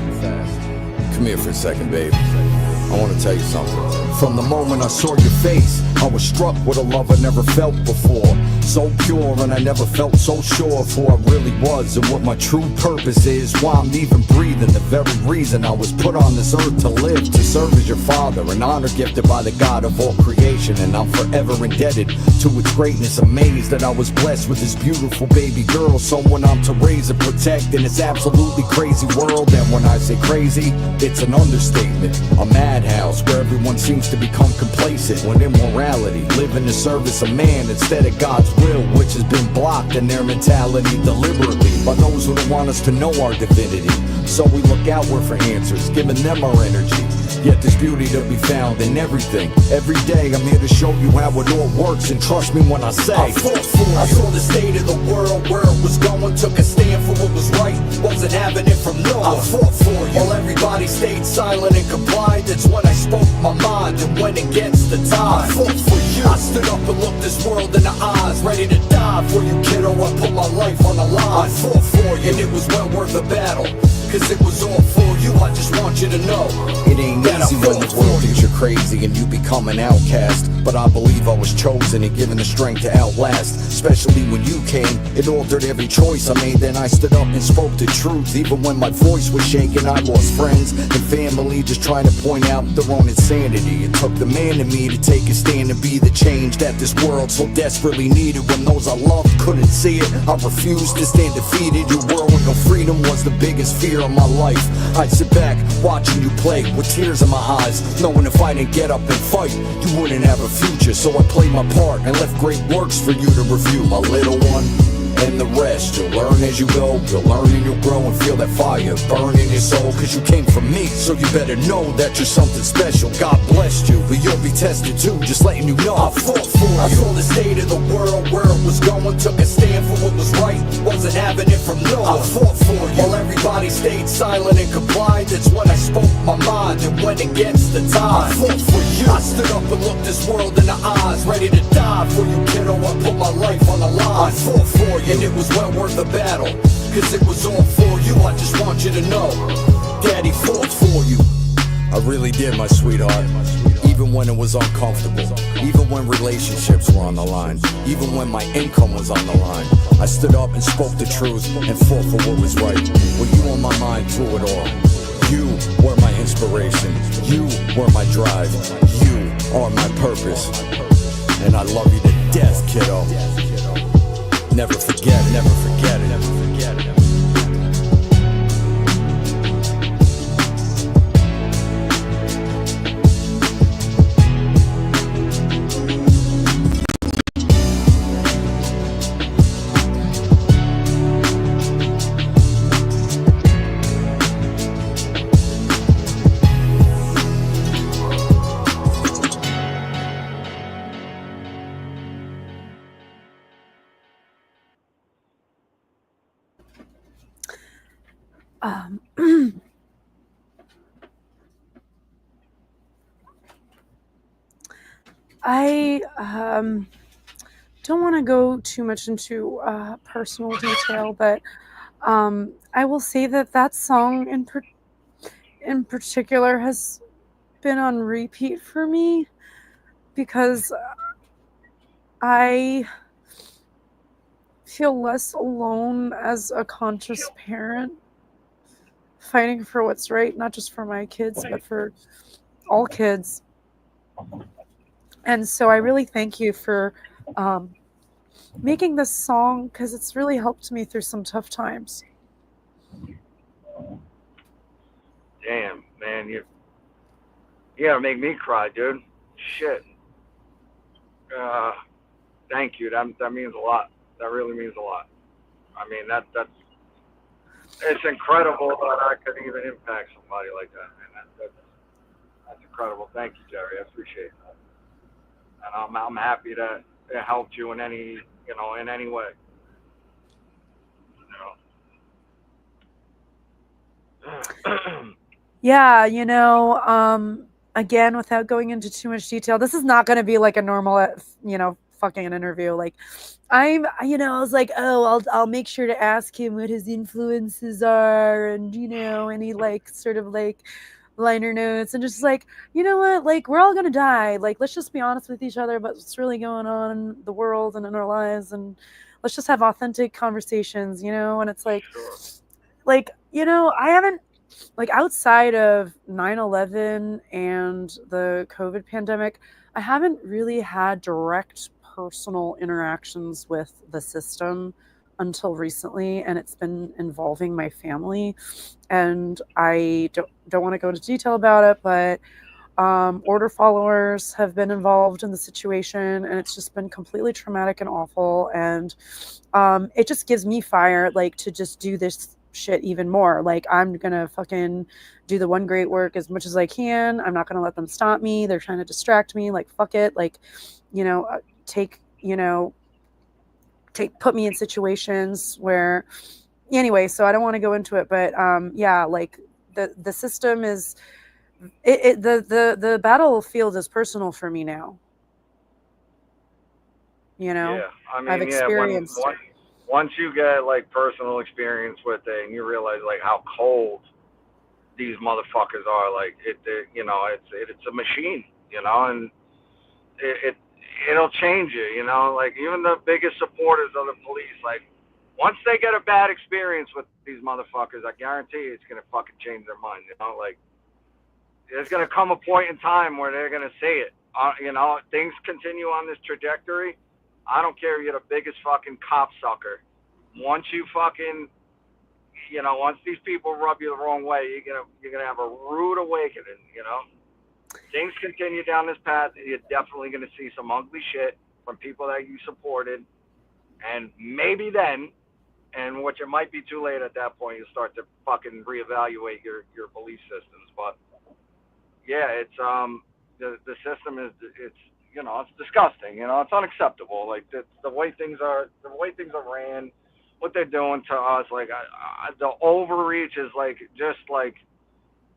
Come here for a second, babe. I want to tell you something. From the moment I saw your face, I was struck with a love I never felt before. So pure, and I never felt so sure of who I really was and what my true purpose is. Why I'm even breathing, the very reason I was put on this earth to live, to serve as your father, an honor gifted by the God of all creation. And I'm forever indebted to its greatness, amazed that I was blessed with this beautiful baby girl, someone I'm to raise and protect in this absolutely crazy world. And when I say crazy, it's an understatement. A madhouse where everyone seems to become complacent, when immorality live in the service of man instead of God's will, which has been blocked in their mentality deliberately by those who don't want us to know our divinity. So we look outward for answers, giving them our energy. Yet there's beauty to be found in everything. Every day I'm here to show you how it all works, and trust me when I say I fought for you. I saw the state of the world, where it was going, took a stand for what was right, wasn't having it from no one. I fought for you. While everybody stayed silent and complied, that's when I spoke my mind and went against the tide. I fought for you. I stood up and looked this world in the eyes, ready to die for you, kiddo. I put my life on the line. I fought for and it was well worth the battle. Cause it was all for you, I just want you to know it ain't easy when the world thinks you're crazy and you become an outcast. But I believe I was chosen and given the strength to outlast. Especially when you came, it altered every choice I made. Then I stood up and spoke the truth. Even when my voice was shaking, I lost friends and family just trying to point out their own insanity. It took the man in me to take a stand and be the change that this world so desperately needed. When those I loved couldn't see it, I refused to stand defeated. Your world with no freedom was the biggest fear of my life. I'd sit back watching you play with tears in my eyes, knowing if I didn't get up and fight, you wouldn't have a future. So I played my part and left great works for you to review. My little one, and the rest you'll learn as you go. You'll learn and you'll grow and feel that fire burn in your soul. Cause you came from me, so you better know that you're something special. God blessed you, but you'll be tested too, just letting you know I fought for you. I saw the state of the world, where it was going, took a stand for what was right, wasn't having it from no one. I fought for you, while everybody stayed silent and complied. That's when I spoke my mind and went against the tide. I fought for you, I stood up and looked this world in the eyes, ready to die for you, kiddo. I put my life on the line. I fought for you, and it was well worth the battle. Cause it was all for you, I just want you to know Daddy fought for you. I really did, my sweetheart. Even when it was uncomfortable, even when relationships were on the line, even when my income was on the line, I stood up and spoke the truth and fought for what was right. With you on my mind through it all. You were my inspiration. You were my drive. You are my purpose. And I love you to death, kiddo. Never forget it, never forget it, never forget it. Um, I don't want to go too much into personal detail, but I will say that that song in particular has been on repeat for me because I feel less alone as a conscious parent fighting for what's right, not just for my kids, but for all kids. And so I really thank you for making this song because it's really helped me through some tough times. Damn, man, you gotta make me cry, dude. Shit. Thank you. That means a lot. That really means a lot. I mean, that's it's incredible that I could even impact somebody like that, man. That's incredible. Thank you, Jerry. I appreciate that. And I'm happy that it helped you in any way. Yeah, again, without going into too much detail, this is not going to be like a normal, fucking an interview. Like, I was like, oh, I'll make sure to ask him what his influences are, and any like sort of like liner notes, and just like, you know what, like we're all gonna die. Like, let's just be honest with each other about what's really going on in the world and in our lives, and let's just have authentic conversations, And it's like, I haven't. Like, outside of 9/11 and the COVID pandemic, I haven't really had direct personal interactions with the system until recently, and it's been involving my family. And I don't want to go into detail about it, but order followers have been involved in the situation, and it's just been completely traumatic and awful. And it just gives me fire, like, to just do this shit even more. Like, I'm gonna fucking do the one great work as much as I can. I'm not gonna let them stop me. They're trying to distract me. Like, fuck it. Like, put me in situations where, anyway, so I don't want to go into it, but yeah, like the system is the battlefield is personal for me now. Yeah, I mean, I've experienced when once you get like personal experience with it and you realize like how cold these motherfuckers are, like you know, it's a machine, you know, and it it'll change you, you know, like even the biggest supporters of the police, like once they get a bad experience with these motherfuckers, I guarantee you it's gonna fucking change their mind, you know, like there's gonna come a point in time where they're gonna say it, you know, things continue on this trajectory. I don't care if you're the biggest fucking cop sucker. Once you fucking, you know, once these people rub you the wrong way, you're gonna have a rude awakening, you know. Things continue down this path, you're definitely going to see some ugly shit from people that you supported. And maybe then, and which it might be too late at that point, you start to fucking reevaluate your belief systems. But yeah, it's the system is, it's, you know, it's disgusting. You know, it's unacceptable. Like the way things are ran, what they're doing to us. Like the overreach is like just like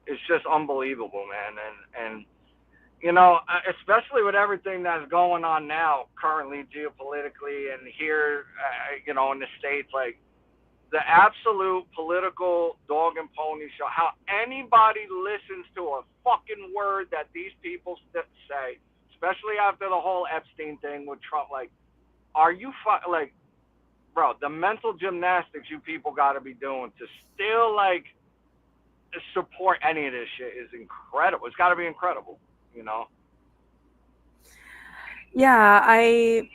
it's just unbelievable, man. And you know, especially with everything that's going on now, currently geopolitically, and here, you know, in the States, like the absolute political dog and pony show. How anybody listens to a fucking word that these people say, especially after the whole Epstein thing with Trump. Like, are you like, bro? The mental gymnastics you people got to be doing to still like support any of this shit is incredible. It's got to be incredible, you know. Yeah, I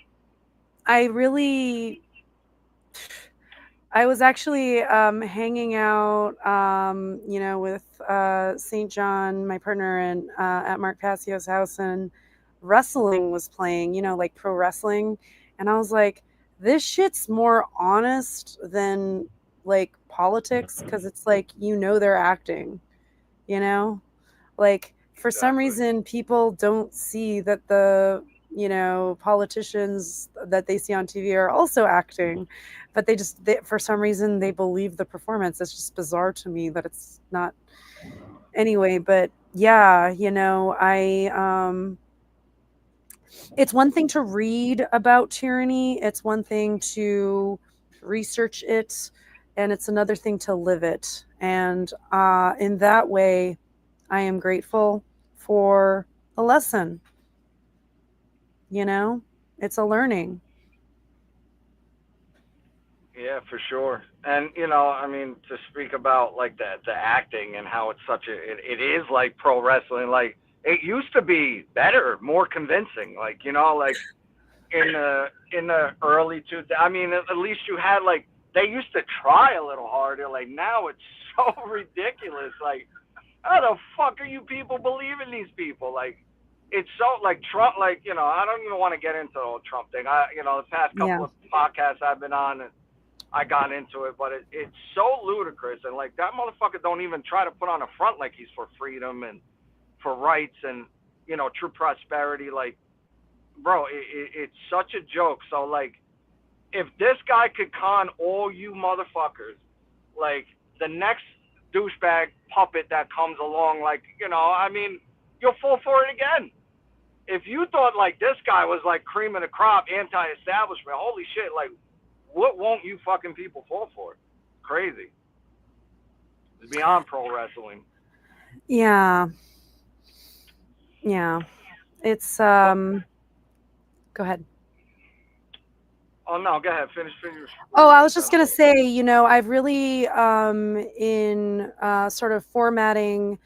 really, I was actually hanging out, you know, with St. John, my partner, and at Mark Passio's house, and wrestling was playing, you know, like pro wrestling, and I was like, this shit's more honest than like politics, because it's like, you know, they're acting, you know, like for some reason people don't see that the, you know, politicians that they see on TV are also acting, but for some reason they believe the performance. It's just bizarre to me that it's not anyway. But yeah, you know, it's one thing to read about tyranny, it's one thing to research it, and it's another thing to live it. And in that way, I am grateful for a lesson. You know, it's a learning. Yeah, for sure. And you know, I mean, to speak about like the acting and how it's such it is like pro wrestling. Like it used to be better, more convincing. Like you know, like in the early two. I mean, at least you had like they used to try a little harder. Like now it's so ridiculous. Like how the fuck are you people believing these people? Like it's so like Trump. Like you know, I don't even want to get into the whole Trump thing. You know, the past couple Yeah. of podcasts I've been on. I got into it, but it's so ludicrous, and like that motherfucker don't even try to put on a front like he's for freedom and for rights and you know true prosperity. Like, bro, it's such a joke. So like, if this guy could con all you motherfuckers, like the next douchebag puppet that comes along, like you know, I mean, you'll fall for it again. If you thought like this guy was like cream of the crop, anti-establishment, holy shit, like. What won't you fucking people fall for? Crazy. It's beyond pro wrestling. Yeah. Yeah. It's go ahead. Oh no, go ahead. Finish. Oh, I was just going to say, you know, I've really in sort of formatting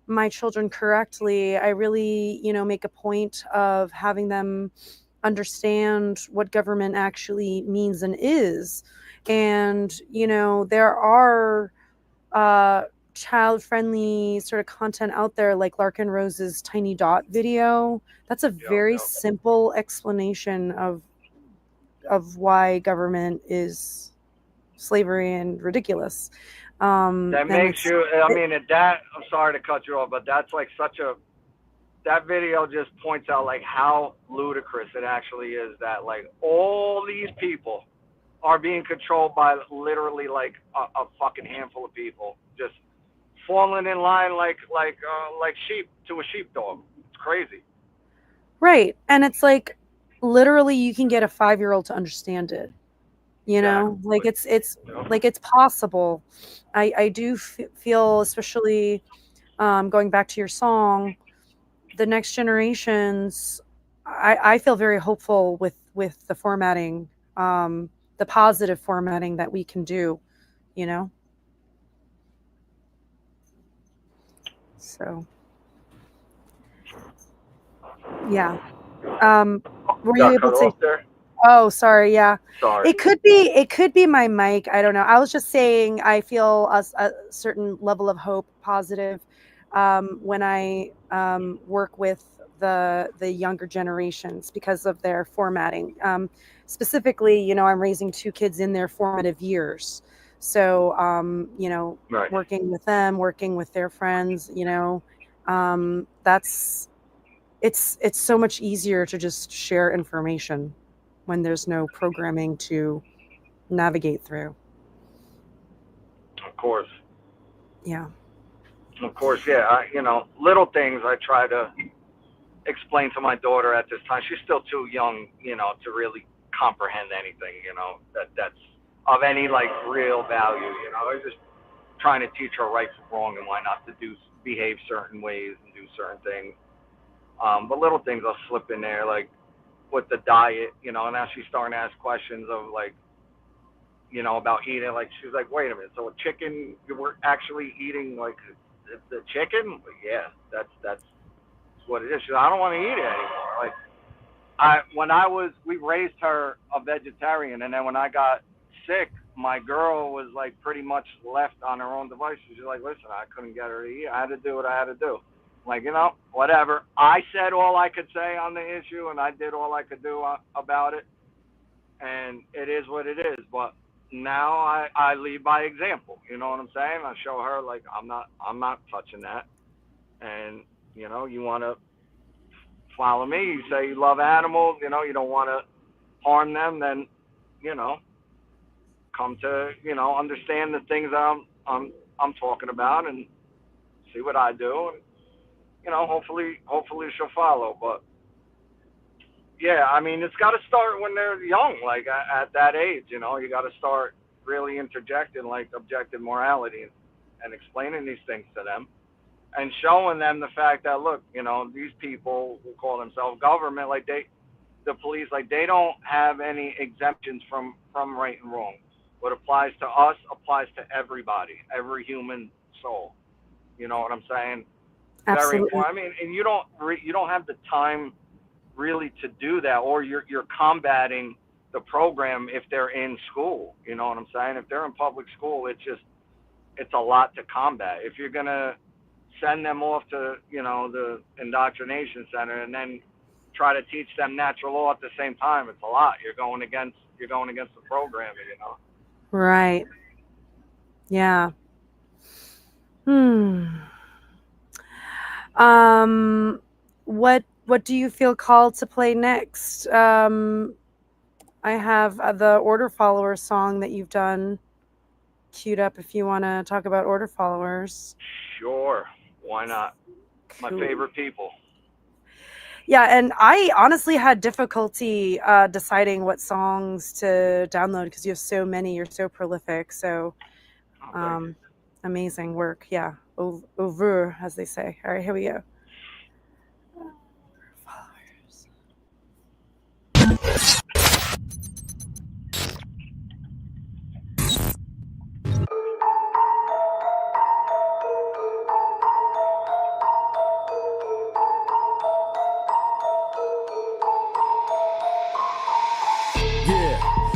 my children correctly, I really, you know, make a point of having them understand what government actually means and is. And, you know, there are child friendly sort of content out there, like Larkin Rose's Tiny Dot video. That's a very simple explanation of why government is slavery and ridiculous. That makes you, I mean, that, I'm sorry to cut you off, but that's like that video just points out like how ludicrous it actually is that like all these people are being controlled by literally like a fucking handful of people just falling in line like sheep to a sheepdog. It's crazy. Right. And it's like literally you can get a 5-year-old to understand it. You know, like it's like it's possible. I do feel, especially going back to your song, the next generations. I feel very hopeful with the formatting, the positive formatting that we can do. You know, so yeah. Were you Got able cut to? off there. Oh, sorry. Yeah. Sorry. It could be my mic. I don't know. I was just saying I feel a certain level of hope, positive, when I work with the younger generations because of their formatting. Specifically, you know, I'm raising two kids in their formative years. So, you know, Right. working with them, working with their friends, you know, that's it's so much easier to just share information when there's no programming to navigate through. Of course. Yeah. Of course. Yeah. You know, little things I try to explain to my daughter at this time. She's still too young, you know, to really comprehend anything, you know, that's of any like real value. You know, I'm just trying to teach her right from wrong and why not to behave certain ways and do certain things. But little things I'll slip in there, like with the diet, you know, and now she's starting to ask questions of like, you know, about eating. Like she's like, wait a minute, so a chicken, we're actually eating like the chicken? Like, yeah, that's what it is. She's like, I don't want to eat it anymore. Like we raised her a vegetarian, and then when I got sick, my girl was like pretty much left on her own devices. She's like, listen, I couldn't get her to eat. I had to do what I had to do. Like, you know, whatever. I said all I could say on the issue, and I did all I could do about it. And it is what it is. But now I lead by example. You know what I'm saying? I show her like I'm not touching that. And you know, you want to follow me. You say you love animals. You know, you don't want to harm them. Then, you know, come to understand the things that I'm talking about and see what I do. And, you know, hopefully she'll follow. But yeah, I mean, it's got to start when they're young, like at that age. You know, you got to start really interjecting like objective morality and explaining these things to them and showing them the fact that, look, you know, these people who call themselves government, like the police, like they don't have any exemptions from right and wrong. What applies to us applies to everybody, every human soul. You know what I'm saying? Very Absolutely. important. I mean, and you don't have the time really to do that, or you're combating the program if they're in school. You know what I'm saying? If they're in public school, it's a lot to combat. If you're gonna send them off to, you know, the indoctrination center and then try to teach them natural law at the same time, it's a lot. You're going against the programming, you know. Right. Yeah. What do you feel called to play next? I have the Order Followers song that you've done queued up if you want to talk about Order Followers. Sure. Why not? Cool. My favorite people. Yeah, and I honestly had difficulty deciding what songs to download because you have so many. You're so prolific. So amazing work. Yeah. Au revoir, as they say. All right, here we go.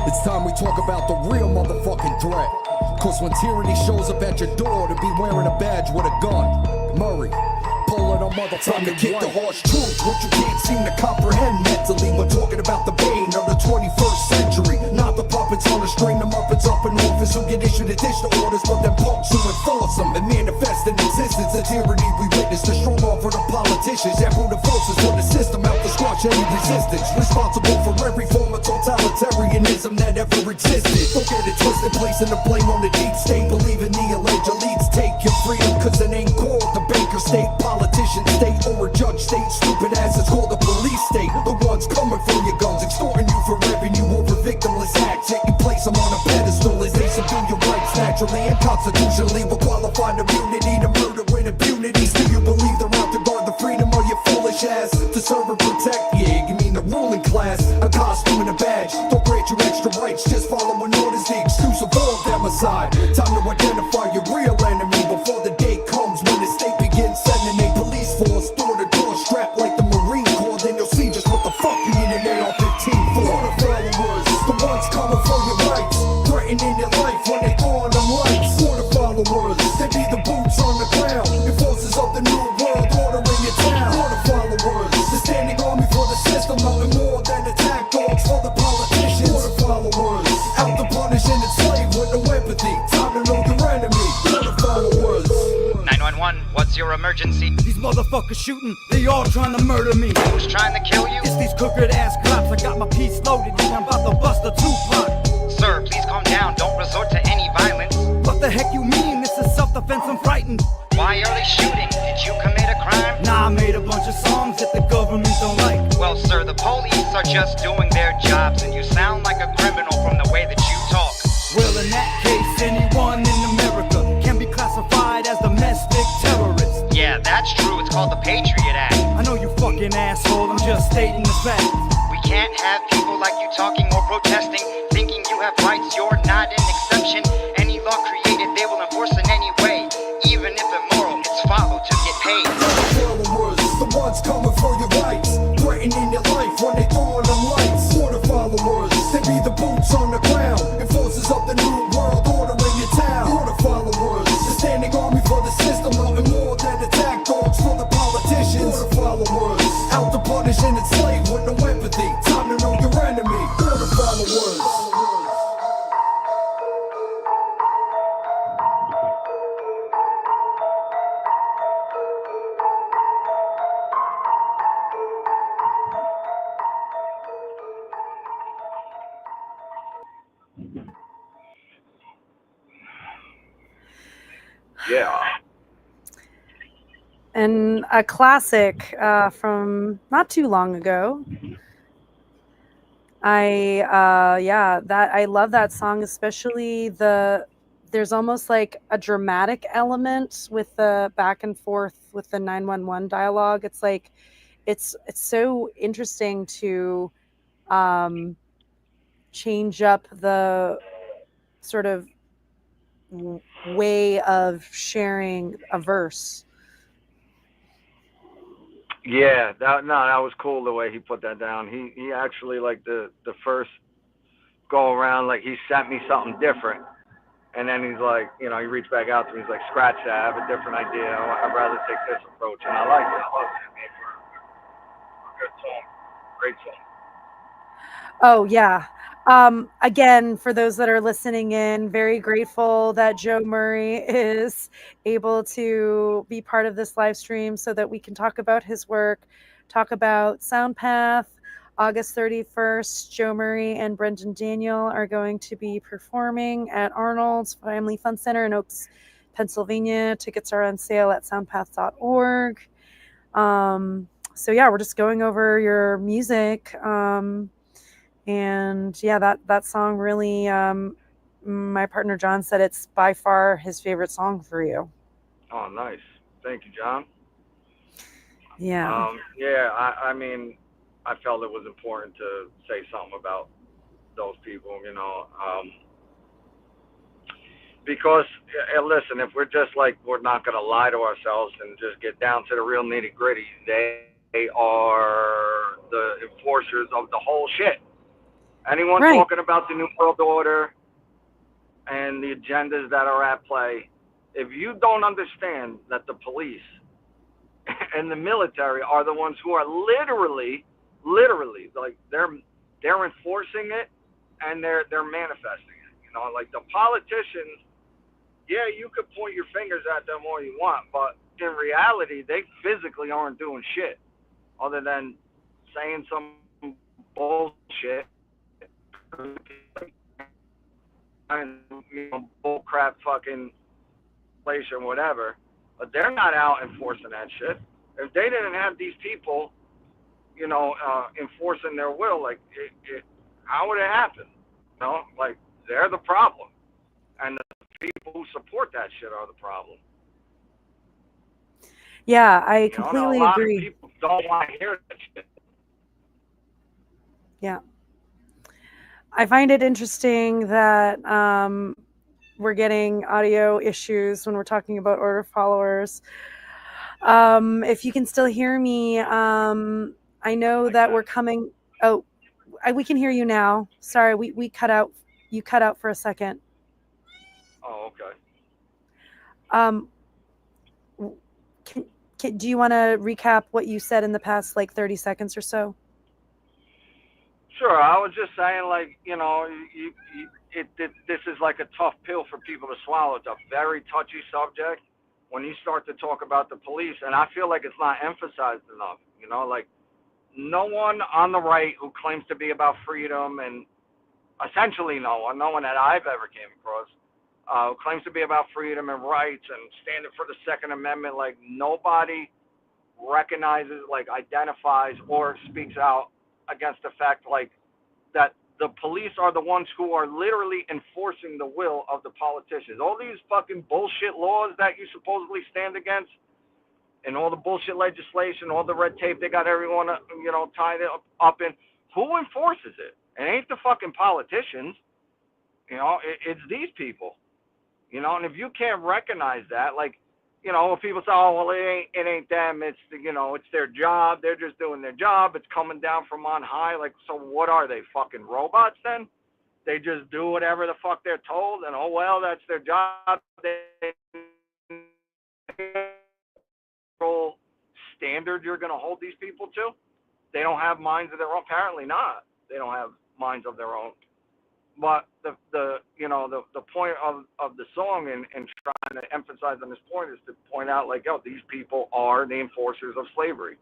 It's time we talk about the real motherfucking threat. Cause when tyranny shows up at your door to be wearing a badge with a gun, Murray, pulling on motherfucking to kick the harsh truth, what you can't seem to comprehend mentally when talking about the bane of the 21st century. Not the puppets on the string, the muppets up in office who get issued additional orders, but them punks who enforce them and manifest in existence. The tyranny we witness, the strong arm for the politicians, that brutal forces for the system out to squash any resistance. Responsible for every form of totalitarianism that ever existed. Don't get it twisted, placing the blame on the deep state, believing the alleged elites take your freedom, cause it ain't called the Baker state, politician state, or a judge state. Stupid ass, it's called the police state. The ones coming for your guns, extorting you for revenue over victimless acts, yet you place them on naturally and constitutionally with qualified immunity to murder with impunity. Still you believe they're out to guard the freedom of your foolish ass, to serve and protect, yeah, you mean the ruling class. A costume and a badge don't grant you extra rights, just following orders, the excuse of all democide. Time to identify your real enemy before the day comes when the state begins sending a police force door to door, strapped like the Marine Corps. Then you'll see just what the fuck you need an AR-15 for. The followers, the ones coming for your rights, threatening your life when they throw on them lights. For the followers, they be the boots on the ground, enforcers of the new world order in your town. For the followers, the standing army for the system, nothing more than attack dogs for the politicians. For the followers, out to punish and enslave with no empathy. Time to know your enemy. For the followers. 911, what's your emergency? These motherfuckers shooting, they all trying to murder me. Who's trying to kill you? It's these crooked ass cops. I got my piece loaded and I'm about to bust a Tupac. Sir, please calm down. Don't resort to any violence. What the heck you mean? This is self-defense, I'm frightened. Why are they shooting? Did you commit a crime? Nah, I made a bunch of songs that the government don't like. Well, sir, the police are just doing their jobs, and you sound like a criminal from the way that you talk. Well, in that case, anyone in America can be classified as domestic terrorist. Yeah, that's true. It's called the Patriot Act. I know you fucking asshole, I'm just stating the fact. We can't have people like you talking or protesting, thinking you have rights. You're not an exception. Any law created, they will enforce in any way. Even if immoral, it's followed to get paid. Followers, the ones coming for your rights, threatening your life when they throw on them lights. For the followers, they be the boots on the ground, enforcers of the new world order in your town. For the followers, the standing army for the system, nothing more than attack dogs for the politicians. For the followers, out to punish and enslave with no empathy. Time to know your enemy. For the followers. Yeah. And a classic from not too long ago. I love that song, especially there's almost like a dramatic element with the back and forth with the 911 dialogue. It's like it's so interesting to change up the sort of way of sharing a verse. Yeah, that was cool the way he put that down. He actually, like, the first go around, like, he sent me something different, and then he's like, you know, he reached back out to me. He's like, scratch that. I have a different idea. I'd rather take this approach, and I like it. I love it. I mean, for a good song, great song. Oh yeah. Again, for those that are listening in, very grateful that Joe Murray is able to be part of this live stream so that we can talk about his work, talk about Soundpath. August 31st, Joe Murray and Brendan Daniel are going to be performing at Arnold's Family Fun Center in Oaks, Pennsylvania. Tickets are on sale at soundpath.org. So yeah, we're just going over your music. And yeah, that song really, my partner John said it's by far his favorite song for you. Oh, nice. Thank you, John. Yeah. I mean, I felt it was important to say something about those people, you know, because, listen, if we're just like, we're not going to lie to ourselves and just get down to the real nitty gritty, they are the enforcers of the whole shit. Anyone talking about the New World Order and the agendas that are at play, if you don't understand that the police and the military are the ones who are literally, like they're enforcing it and they're manifesting it. You know, like the politicians, yeah, you could point your fingers at them all you want, but in reality, they physically aren't doing shit other than saying some bullshit. And, you know, bull crap fucking place or whatever, but they're not out enforcing that shit. If they didn't have these people, you know, enforcing their will, like, how would it happen? You know, like, they're the problem. and the people who support that shit are the problem. Yeah, I You know, and a completely lot of agree. people don't want to hear that shit. Yeah. I find it interesting that we're getting audio issues when we're talking about order followers. If you can still hear me, I know that we're coming. Oh, we can hear you now. Sorry, we cut out. You cut out for a second. Oh, okay. Um, can, do you want to recap what you said in the past, like 30 seconds or so? Sure. I was just saying, like, you know, this is like a tough pill for people to swallow. It's a very touchy subject when you start to talk about the police, and I feel like it's not emphasized enough. You know, like, no one on the right who claims to be about freedom, and essentially no one that I've ever came across, who claims to be about freedom and rights and standing for the Second Amendment, like, nobody recognizes, like, identifies or speaks out against the fact, like, that the police are the ones who are literally enforcing the will of the politicians. All these fucking bullshit laws that you supposedly stand against, and all the bullshit legislation, all the red tape they got everyone, tied up in. Who enforces it? It ain't the fucking politicians. You know, it's these people. You know, and if you can't recognize that, like, you know, if people say, oh, well, it ain't them. It's, it's their job. They're just doing their job. It's coming down from on high. Like, so what are they, fucking robots then? They just do whatever the fuck they're told, and oh, well, that's their job. They control standard you're going to hold these people to. They don't have minds of their own. Apparently not. They don't have minds of their own. But the point of the song and trying to emphasize on this point is to point out, like, yo, these people are the enforcers of slavery.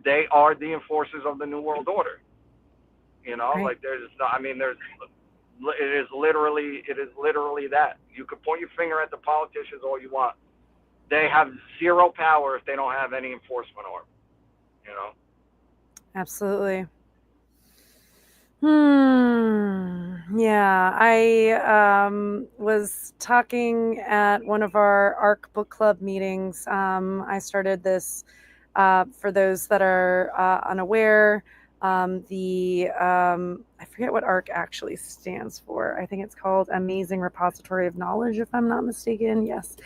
They are the enforcers of the New World Order. You know, Right. like, it is literally that. You could point your finger at the politicians all you want. They have zero power if they don't have any enforcement arm. You know. Absolutely. Yeah, I was talking at one of our ARC book club meetings. I started this, for those that are unaware, I forget what ARC actually stands for. I think it's called Amazing Repository of Knowledge, if I'm not mistaken. Yes.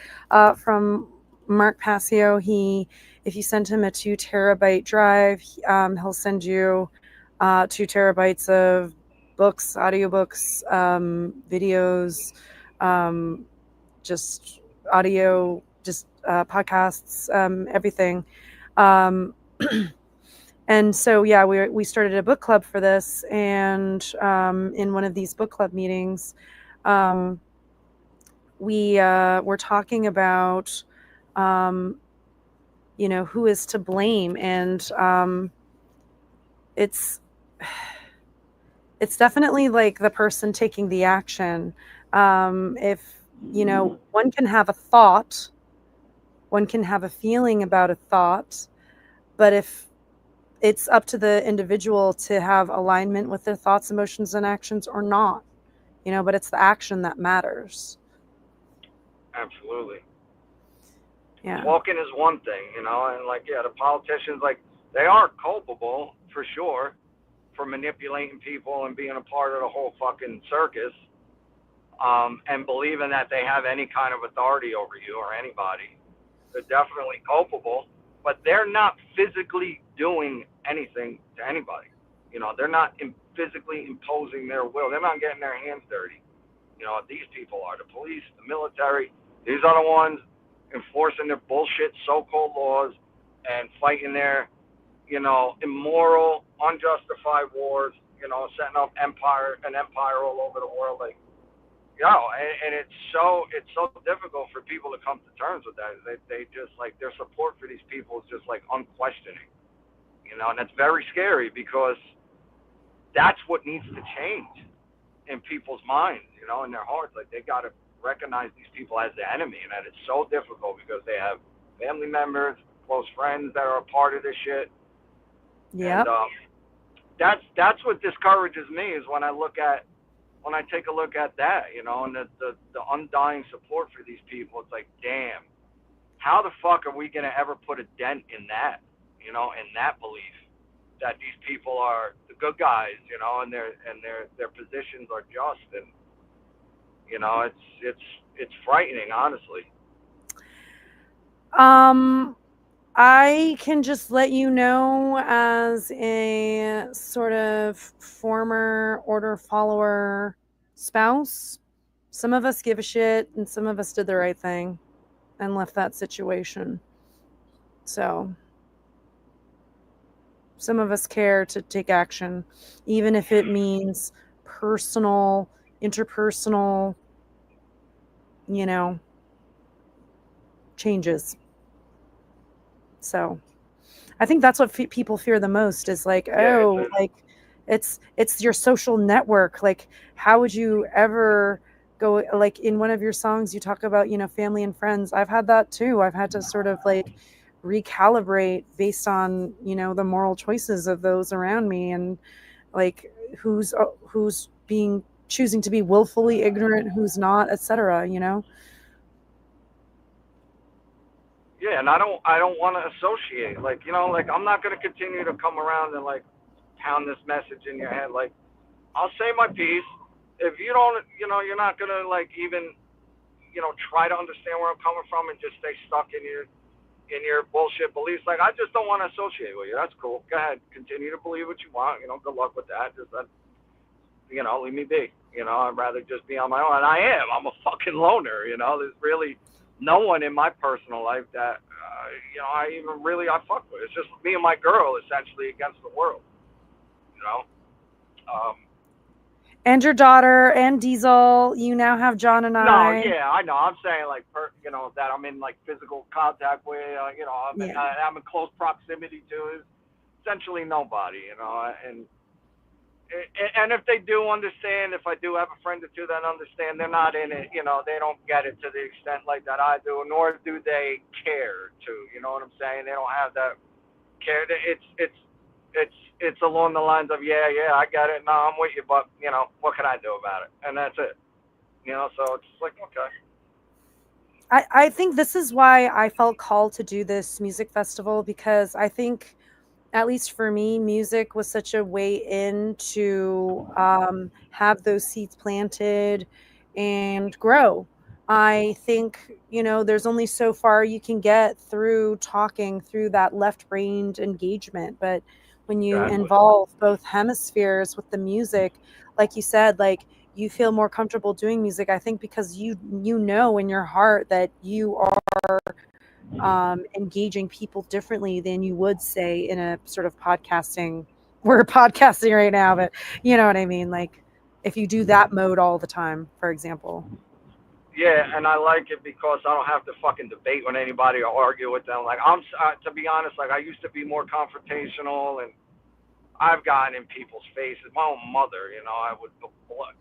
From Mark Passio, if you send him a 2 terabyte drive, he'll send you 2 terabytes of books, audiobooks, videos, just audio, just podcasts, everything. And so, yeah, we started a book club for this, and in one of these book club meetings, we were talking about, who is to blame, and it's definitely like the person taking the action. If, one can have a thought, one can have a feeling about a thought, but if it's up to the individual to have alignment with their thoughts, emotions, and actions or not, but it's the action that matters. Absolutely. Yeah. Talking is one thing, and, like, yeah, the politicians, like, they are culpable for sure for manipulating people and being a part of the whole fucking circus, and believing that they have any kind of authority over you or anybody. They're definitely culpable, but they're not physically doing anything to anybody. They're not physically imposing their will. They're not getting their hands dirty. These people are the police, the military. These are the ones enforcing their bullshit so-called laws and fighting their, immoral, unjustified wars. Setting up an empire all over the world. Like, and it's so difficult for people to come to terms with that. They just, like, their support for these people is just, like, unquestioning. And that's very scary because that's what needs to change in people's minds, in their hearts. Like, they got to recognize these people as the enemy, and that it's so difficult because they have family members, close friends that are a part of this shit. Yeah. And that's what discourages me is when I look at when I take a look at that, you know, and the undying support for these people, it's like, damn, how the fuck are we gonna ever put a dent in that, you know, in that belief that these people are the good guys, you know, and their positions are just, and you know, it's frightening, honestly. I can just let you know, as a sort of former order follower spouse, some of us give a shit and some of us did the right thing and left that situation. So some of us care to take action, even if it means personal, interpersonal, you know, changes. So I think that's what people fear the most is like, Yeah, oh, like it's your social network. Like, how would you ever go, like in one of your songs you talk about, you know, family and friends. I've had that too. I've had to sort of like recalibrate based on, you know, the moral choices of those around me, and like who's being choosing to be willfully ignorant, who's not, etc., you know. yeah, and I don't want to associate, like, you know, like I'm not gonna continue to come around and like pound this message in your head. Like, I'll say my piece. If you don't, you know, you're not gonna like even, you know, try to understand where I'm coming from and just stay stuck in your bullshit beliefs. Like, I just don't want to associate with you. That's cool. Go ahead, continue to believe what you want. You know, good luck with that. Just you know, leave me be. You know, I'd rather just be on my own. And I am. I'm a fucking loner. You know, there's really no one in my personal life that, you know, I fuck with. It's just me and my girl essentially against the world. You know. And your daughter and Diesel. You now have John and No, I. yeah, I know. I'm saying like, you know, that I'm in like physical contact with. You know, I'm in close proximity to is essentially nobody. You know, and if they do understand, if I do have a friend or two that understand, they're not in it. You know, they don't get it to the extent like that I do, nor do they care to. You know what I'm saying? They don't have that care. It's along the lines of, yeah, I get it. No, I'm with you, but you know, what can I do about it? And that's it. You know, so it's like, okay. I think this is why I felt called to do this music festival, because I think, at least for me, music was such a way in to have those seeds planted and grow. I think, you know, there's only so far you can get through talking through that left-brained engagement. But when you Exactly. involve both hemispheres with the music, like you said, like you feel more comfortable doing music, I think, because you know in your heart that you are engaging people differently than you would say in a sort of podcasting. We're podcasting right now, but you know what I mean? Like if you do that mode all the time, for example. Yeah, and I like it because I don't have to fucking debate with anybody or argue with them. Like, to be honest, like I used to be more confrontational, and I've gotten in people's faces. My own mother, you know, I would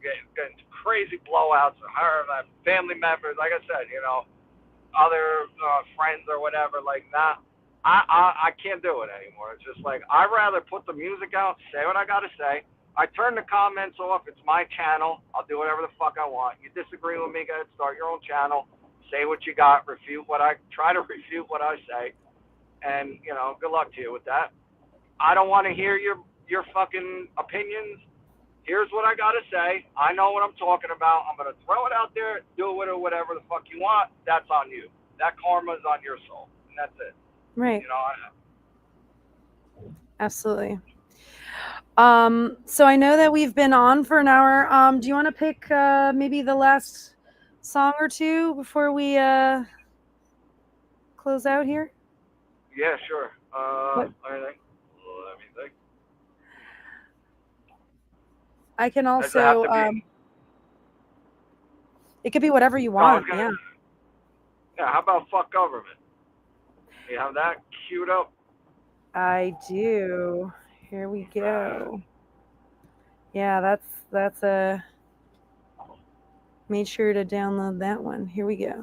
get into crazy blowouts with her, my family members. Like I said, you know, other friends or whatever. Like that, I can't do it anymore. It's just like I'd rather put the music out, say what I gotta say. I turn the comments off. It's my channel. I'll do whatever the fuck I want. You disagree with me, go ahead, start your own channel. Say what you got. Try to refute what I say, and you know, good luck to you with that. I don't want to hear your fucking opinions. Here's what I gotta say. I know what I'm talking about. I'm gonna throw it out there. Do with it whatever the fuck you want. That's on you. That karma's on your soul, and that's it. Right. You know. Absolutely. So I know that we've been on for an hour. Do you want to pick maybe the last song or two before we close out here? Yeah, sure. What? Anything? Let me think. I can Does it have also. to be? It could be whatever you No, I was want. gonna. Yeah. Yeah. How about fuck government? You have that queued up? I do. Here we go. Yeah, that's a. Made sure to download that one. Here we go.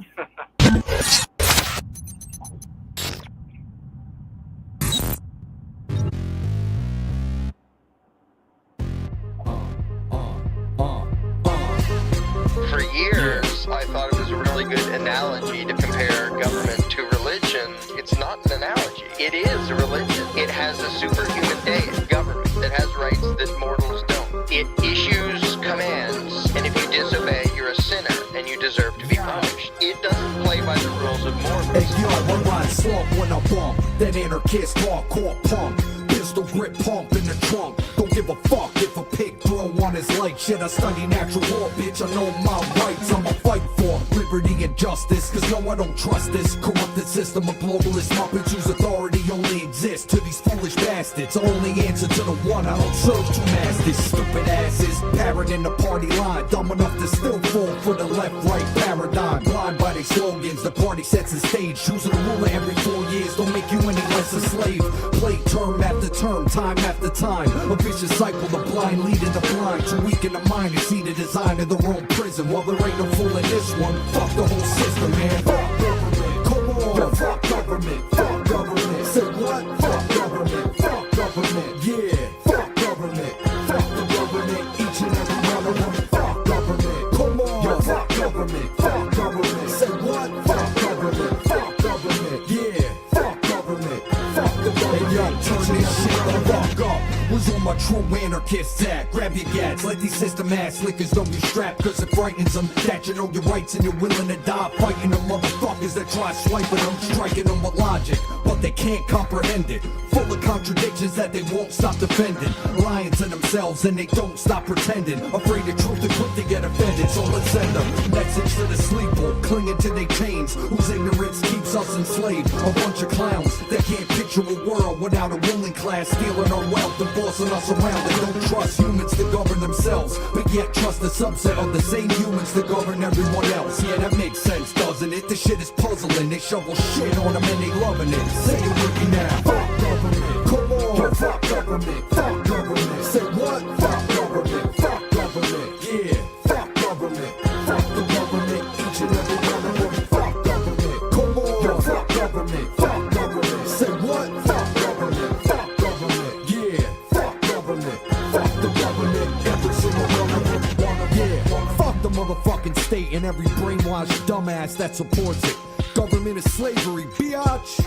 is a really good analogy to compare government to religion. It's not an analogy. It is a religion. It has a superhuman government that has rights that mortals don't. It issues commands, and if you disobey, you're a sinner, and you deserve to be punished. It doesn't play by the rules of mortals. Hey yo, one line slump when I bump. That anarchist hardcore pump. Pistol grip pump in the trunk. Don't give a fuck if a pig throw on his leg. Shit, I study natural law, bitch. I know my rights. I'ma fight for liberty and justice. Cause no, I don't trust this corrupted system of globalist muppets whose authority only exists to these foolish bastards. Only answer to the one, I don't serve two masters. Stupid asses, parroting the party line. Dumb enough to still fall for the left-right paradigm. Blind by their slogans, the party sets the stage. Choosing a ruler every 4 years don't make you any less a slave. Play term after term, time after time. A vicious cycle, the blind leading the blind. To weaken the mind and see the design of their own prison. Well, there ain't no fool in this one. Fuck the whole system, man. Fuck government, come on. Yeah, fuck government, fuck government. Say what? Fuck government, fuck government. Yeah, fuck government, fuck the government. Each and every one of them. Fuck government, come on. Yeah, fuck government, fuck government. Say what? Fuck government, fuck government. Yeah, fuck government, fuck the government. Hey yo, turn this shit the fuck up. Where's all my true anarchists at? Grab your gats, let these system ass lickers know you strapped. Cause it frightens them that you know your rights and you're willing to die fighting them motherfuckers that try swiping them, striking them with logic, but they can't comprehend it. Full of contradictions that they won't stop defending. Lying to themselves and they don't stop pretending. Afraid of truth and quick to get offended. So let's send a message to the sleeper, clinging to their chains, whose ignorance keeps us enslaved. A bunch of clowns that can't picture a world without a ruling class stealing our wealth and bossing us around. They don't trust humans to govern themselves, but yet trust a subset of the same humans to govern everyone else. Yeah, that makes sense, doesn't it? This shit is puzzling. They shovel shit on them and they loving it. Say it with me now. Fuck government, come on. Yo, fuck government, fuck government. Say what? Fuck government, fuck government. Yeah, fuck government, fuck the government. Each and every one of them. Fuck government, come on. Yo, fuck government, fuck government. Say what? Fuck government, fuck government. Yeah, fuck government, fuck the government. Every single one of them. Yeah, fuck the motherfucking state and every brainwashed dumbass that supports it. Government is slavery, biatch.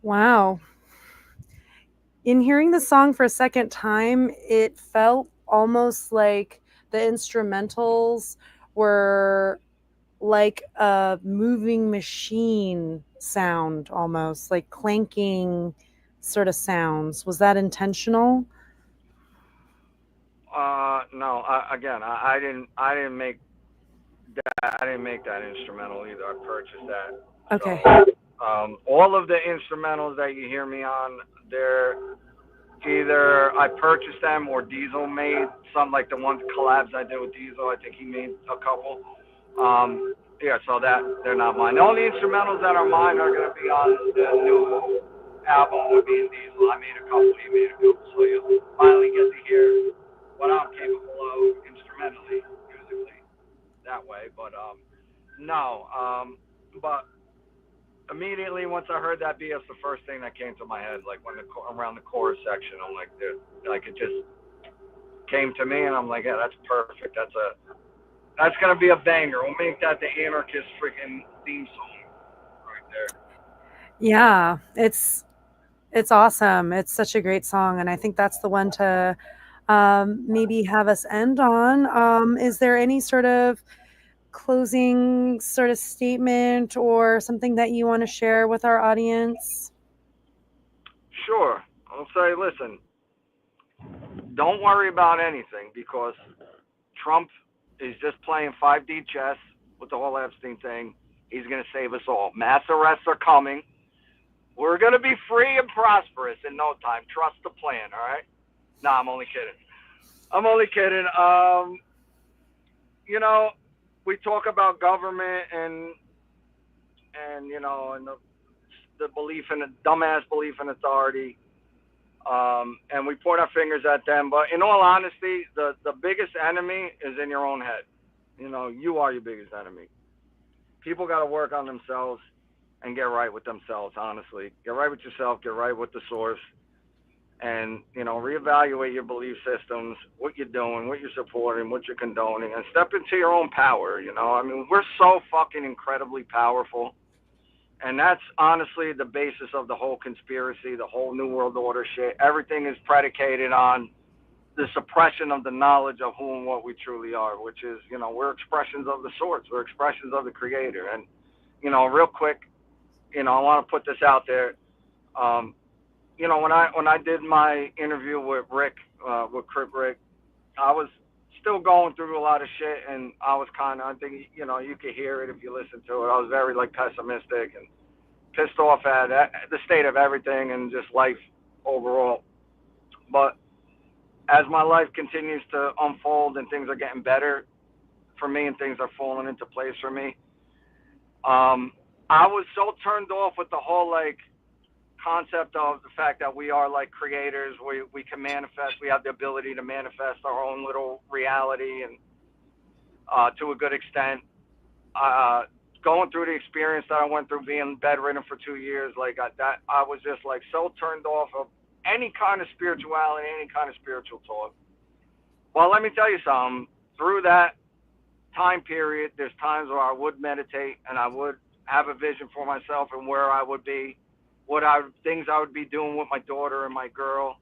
Wow. In hearing the song for a second time, it felt almost like the instrumentals were like a moving machine sound, almost like clanking sort of sounds. Was that intentional? No. I didn't make that. I didn't make that instrumental either. I purchased that. Okay. So, all of the instrumentals that you hear me on, they're either I purchased them or Diesel made some, like the ones collabs I did with Diesel. I think he made a couple. Yeah, so that they're not mine. The only instrumentals that are mine are gonna be on the new album with me and Diesel. I made a couple, he made a couple, so you'll finally get to hear what I'm capable of instrumentally, musically, that way. But no, but immediately once I heard that BS, the first thing that came to my head, like when around the chorus section, I'm like, dude, like it just came to me, and I'm like, yeah, that's perfect. That's gonna be a banger. We'll make that the Anarchist freaking theme song right there. Yeah, it's awesome. It's such a great song, and I think that's the one to maybe have us end on. Is there any sort of closing sort of statement or something that you want to share with our audience? Sure. I'll say, listen, don't worry about anything because Trump is just playing 5D chess with the whole Epstein thing. He's going to save us all. Mass arrests are coming. We're going to be free and prosperous in no time. Trust the plan, all right? Nah, I'm only kidding. I'm only kidding. You know, we talk about government and you know, and the belief in the dumbass belief in authority. And we point our fingers at them. But in all honesty, the biggest enemy is in your own head. You know, you are your biggest enemy. People got to work on themselves and get right with themselves, honestly. Get right with yourself, get right with the source, and, you know, reevaluate your belief systems, what you're doing, what you're supporting, what you're condoning, and step into your own power, you know. I mean, we're so fucking incredibly powerful. And that's honestly the basis of the whole conspiracy, the whole New World Order shit. Everything is predicated on the suppression of the knowledge of who and what we truly are, which is, you know, we're expressions of the source. We're expressions of the creator. And, you know, real quick, you know, I want to put this out there. You know, when I did my interview with Rick, with Crip Rick, I was still going through a lot of shit, and I was kind of, I think, you know, you could hear it if you listen to it. I was very, like, pessimistic and pissed off at the state of everything and just life overall. But as my life continues to unfold and things are getting better for me and things are falling into place for me, I was so turned off with the whole, like, concept of the fact that we are like creators. We can manifest. We have the ability to manifest our own little reality, and to a good extent. Going through the experience that I went through, being bedridden for 2 years, like I was just like so turned off of any kind of spirituality, any kind of spiritual talk. Well, let me tell you something. Through that time period, there's times where I would meditate and I would have a vision for myself and where I would be, things I would be doing with my daughter and my girl.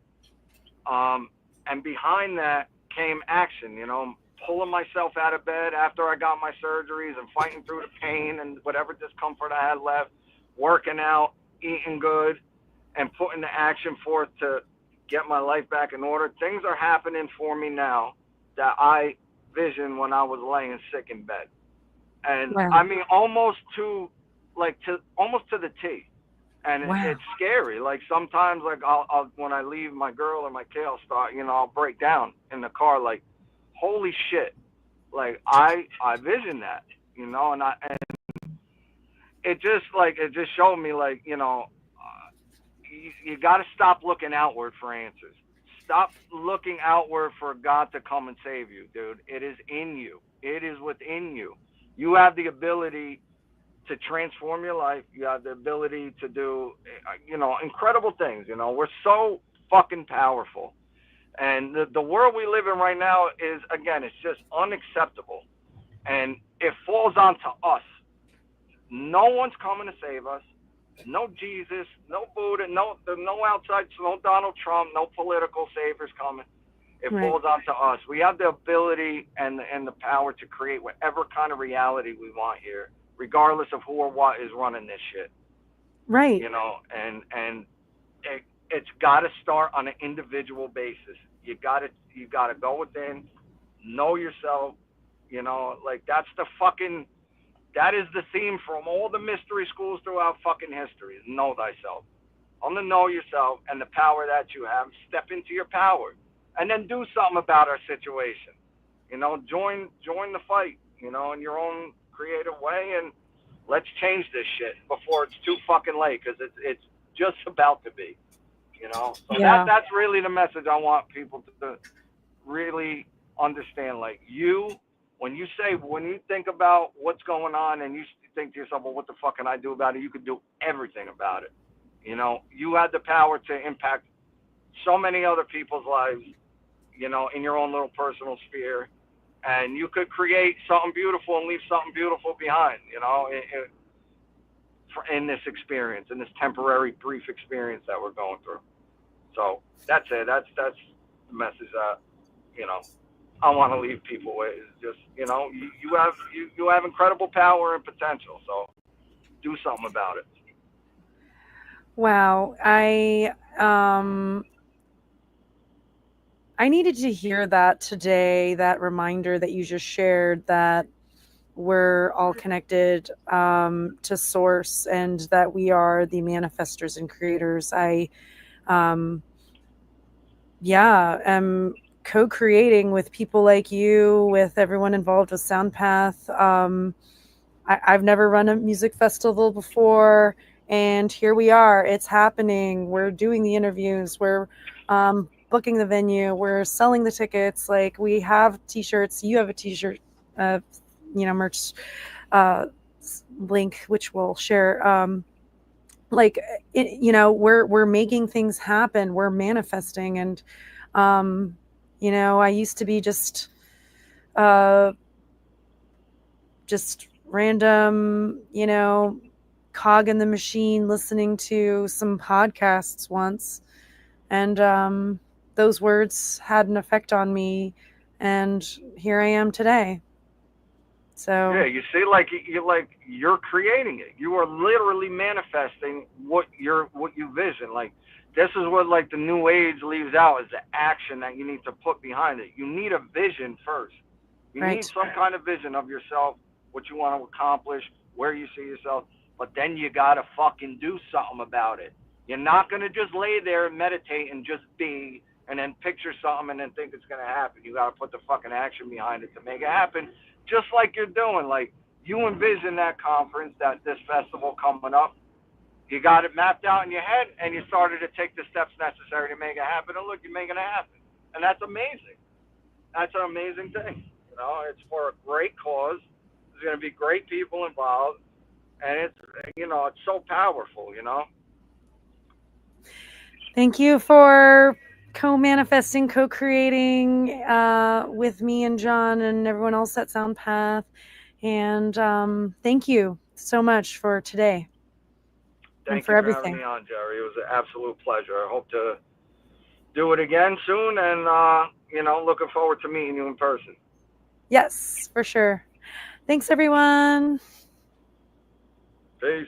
And behind that came action, you know, pulling myself out of bed after I got my surgeries and fighting through the pain and whatever discomfort I had left, working out, eating good, and putting the action forth to get my life back in order. Things are happening for me now that I visioned when I was laying sick in bed. And Wow. I mean, almost to the T. And Wow. it's scary. Like sometimes, like I'll when I leave my girl or my kid, I'll start, you know, I'll break down in the car, like, holy shit, like I vision that, you know, and it just showed me, like, you know, you got to stop looking outward for answers. Stop looking outward for God to come and save you, dude. It is in you. It is within you. You have the ability to transform your life. You have the ability to do, you know, incredible things. You know, we're so fucking powerful. And the world we live in right now is, again, it's just unacceptable. And it falls onto us. No one's coming to save us. No Jesus, no Buddha, no outside, no Donald Trump, no political saviors coming. It falls onto us. We have the ability and the power to create whatever kind of reality we want here, regardless of who or what is running this shit. Right. You know, and it's got to start on an individual basis. You got to go within, know yourself. You know, like that is the theme from all the mystery schools throughout fucking history. Know thyself. On the know yourself and the power that you have, step into your power, and then do something about our situation. You know, join the fight. You know, in your own creative way, and let's change this shit before it's too fucking late, because it's just about to be. You know, so that's really the message I want people to really understand. Like when you think about what's going on and you think to yourself, well, what the fuck can I do about it? You could do everything about it. You know, you have the power to impact so many other people's lives, you know, in your own little personal sphere. And you could create something beautiful and leave something beautiful behind, you know, in this experience, in this temporary, brief experience that we're going through. So that's it. That's the message that I want to leave people with is just, you have incredible power and potential. So do something about it. Wow. I needed to hear that today, that reminder that you just shared, that we're all connected to source and that we are the manifestors and creators. Um, am co-creating with people like you, with everyone involved with Soundpath. I've never run a music festival before, and here we are. It's happening. We're doing the interviews. We're booking the venue. We're selling the tickets. Like, we have T-shirts. You have a T-shirt, merch link, which we'll share. We're making things happen. We're manifesting, and I used to be just random, cog in the machine listening to some podcasts once. And those words had an effect on me. And here I am today. So yeah, you see, you're creating it. You are literally manifesting what you vision. Like, this is what like the new age leaves out, is the action that you need to put behind it. You need a vision first. You need some kind of vision of yourself, what you want to accomplish, where you see yourself. But then you gotta fucking do something about it. You're not gonna just lay there and meditate and just be, and then picture something and then think it's gonna happen. You gotta put the fucking action behind it to make it happen. Just like you're doing. Like, you envision that conference, this festival coming up. You got it mapped out in your head, and you started to take the steps necessary to make it happen. And look, you're making it happen, and that's amazing. That's an amazing thing. It's for a great cause. There's going to be great people involved, and it's so powerful. Thank you for co-manifesting, co-creating with me and John and everyone else at Soundpath. And thank you so much for today. Thank you for having me on, Jerry. It was an absolute pleasure. I hope to do it again soon, and looking forward to meeting you in person. Yes, for sure. Thanks, everyone. Peace.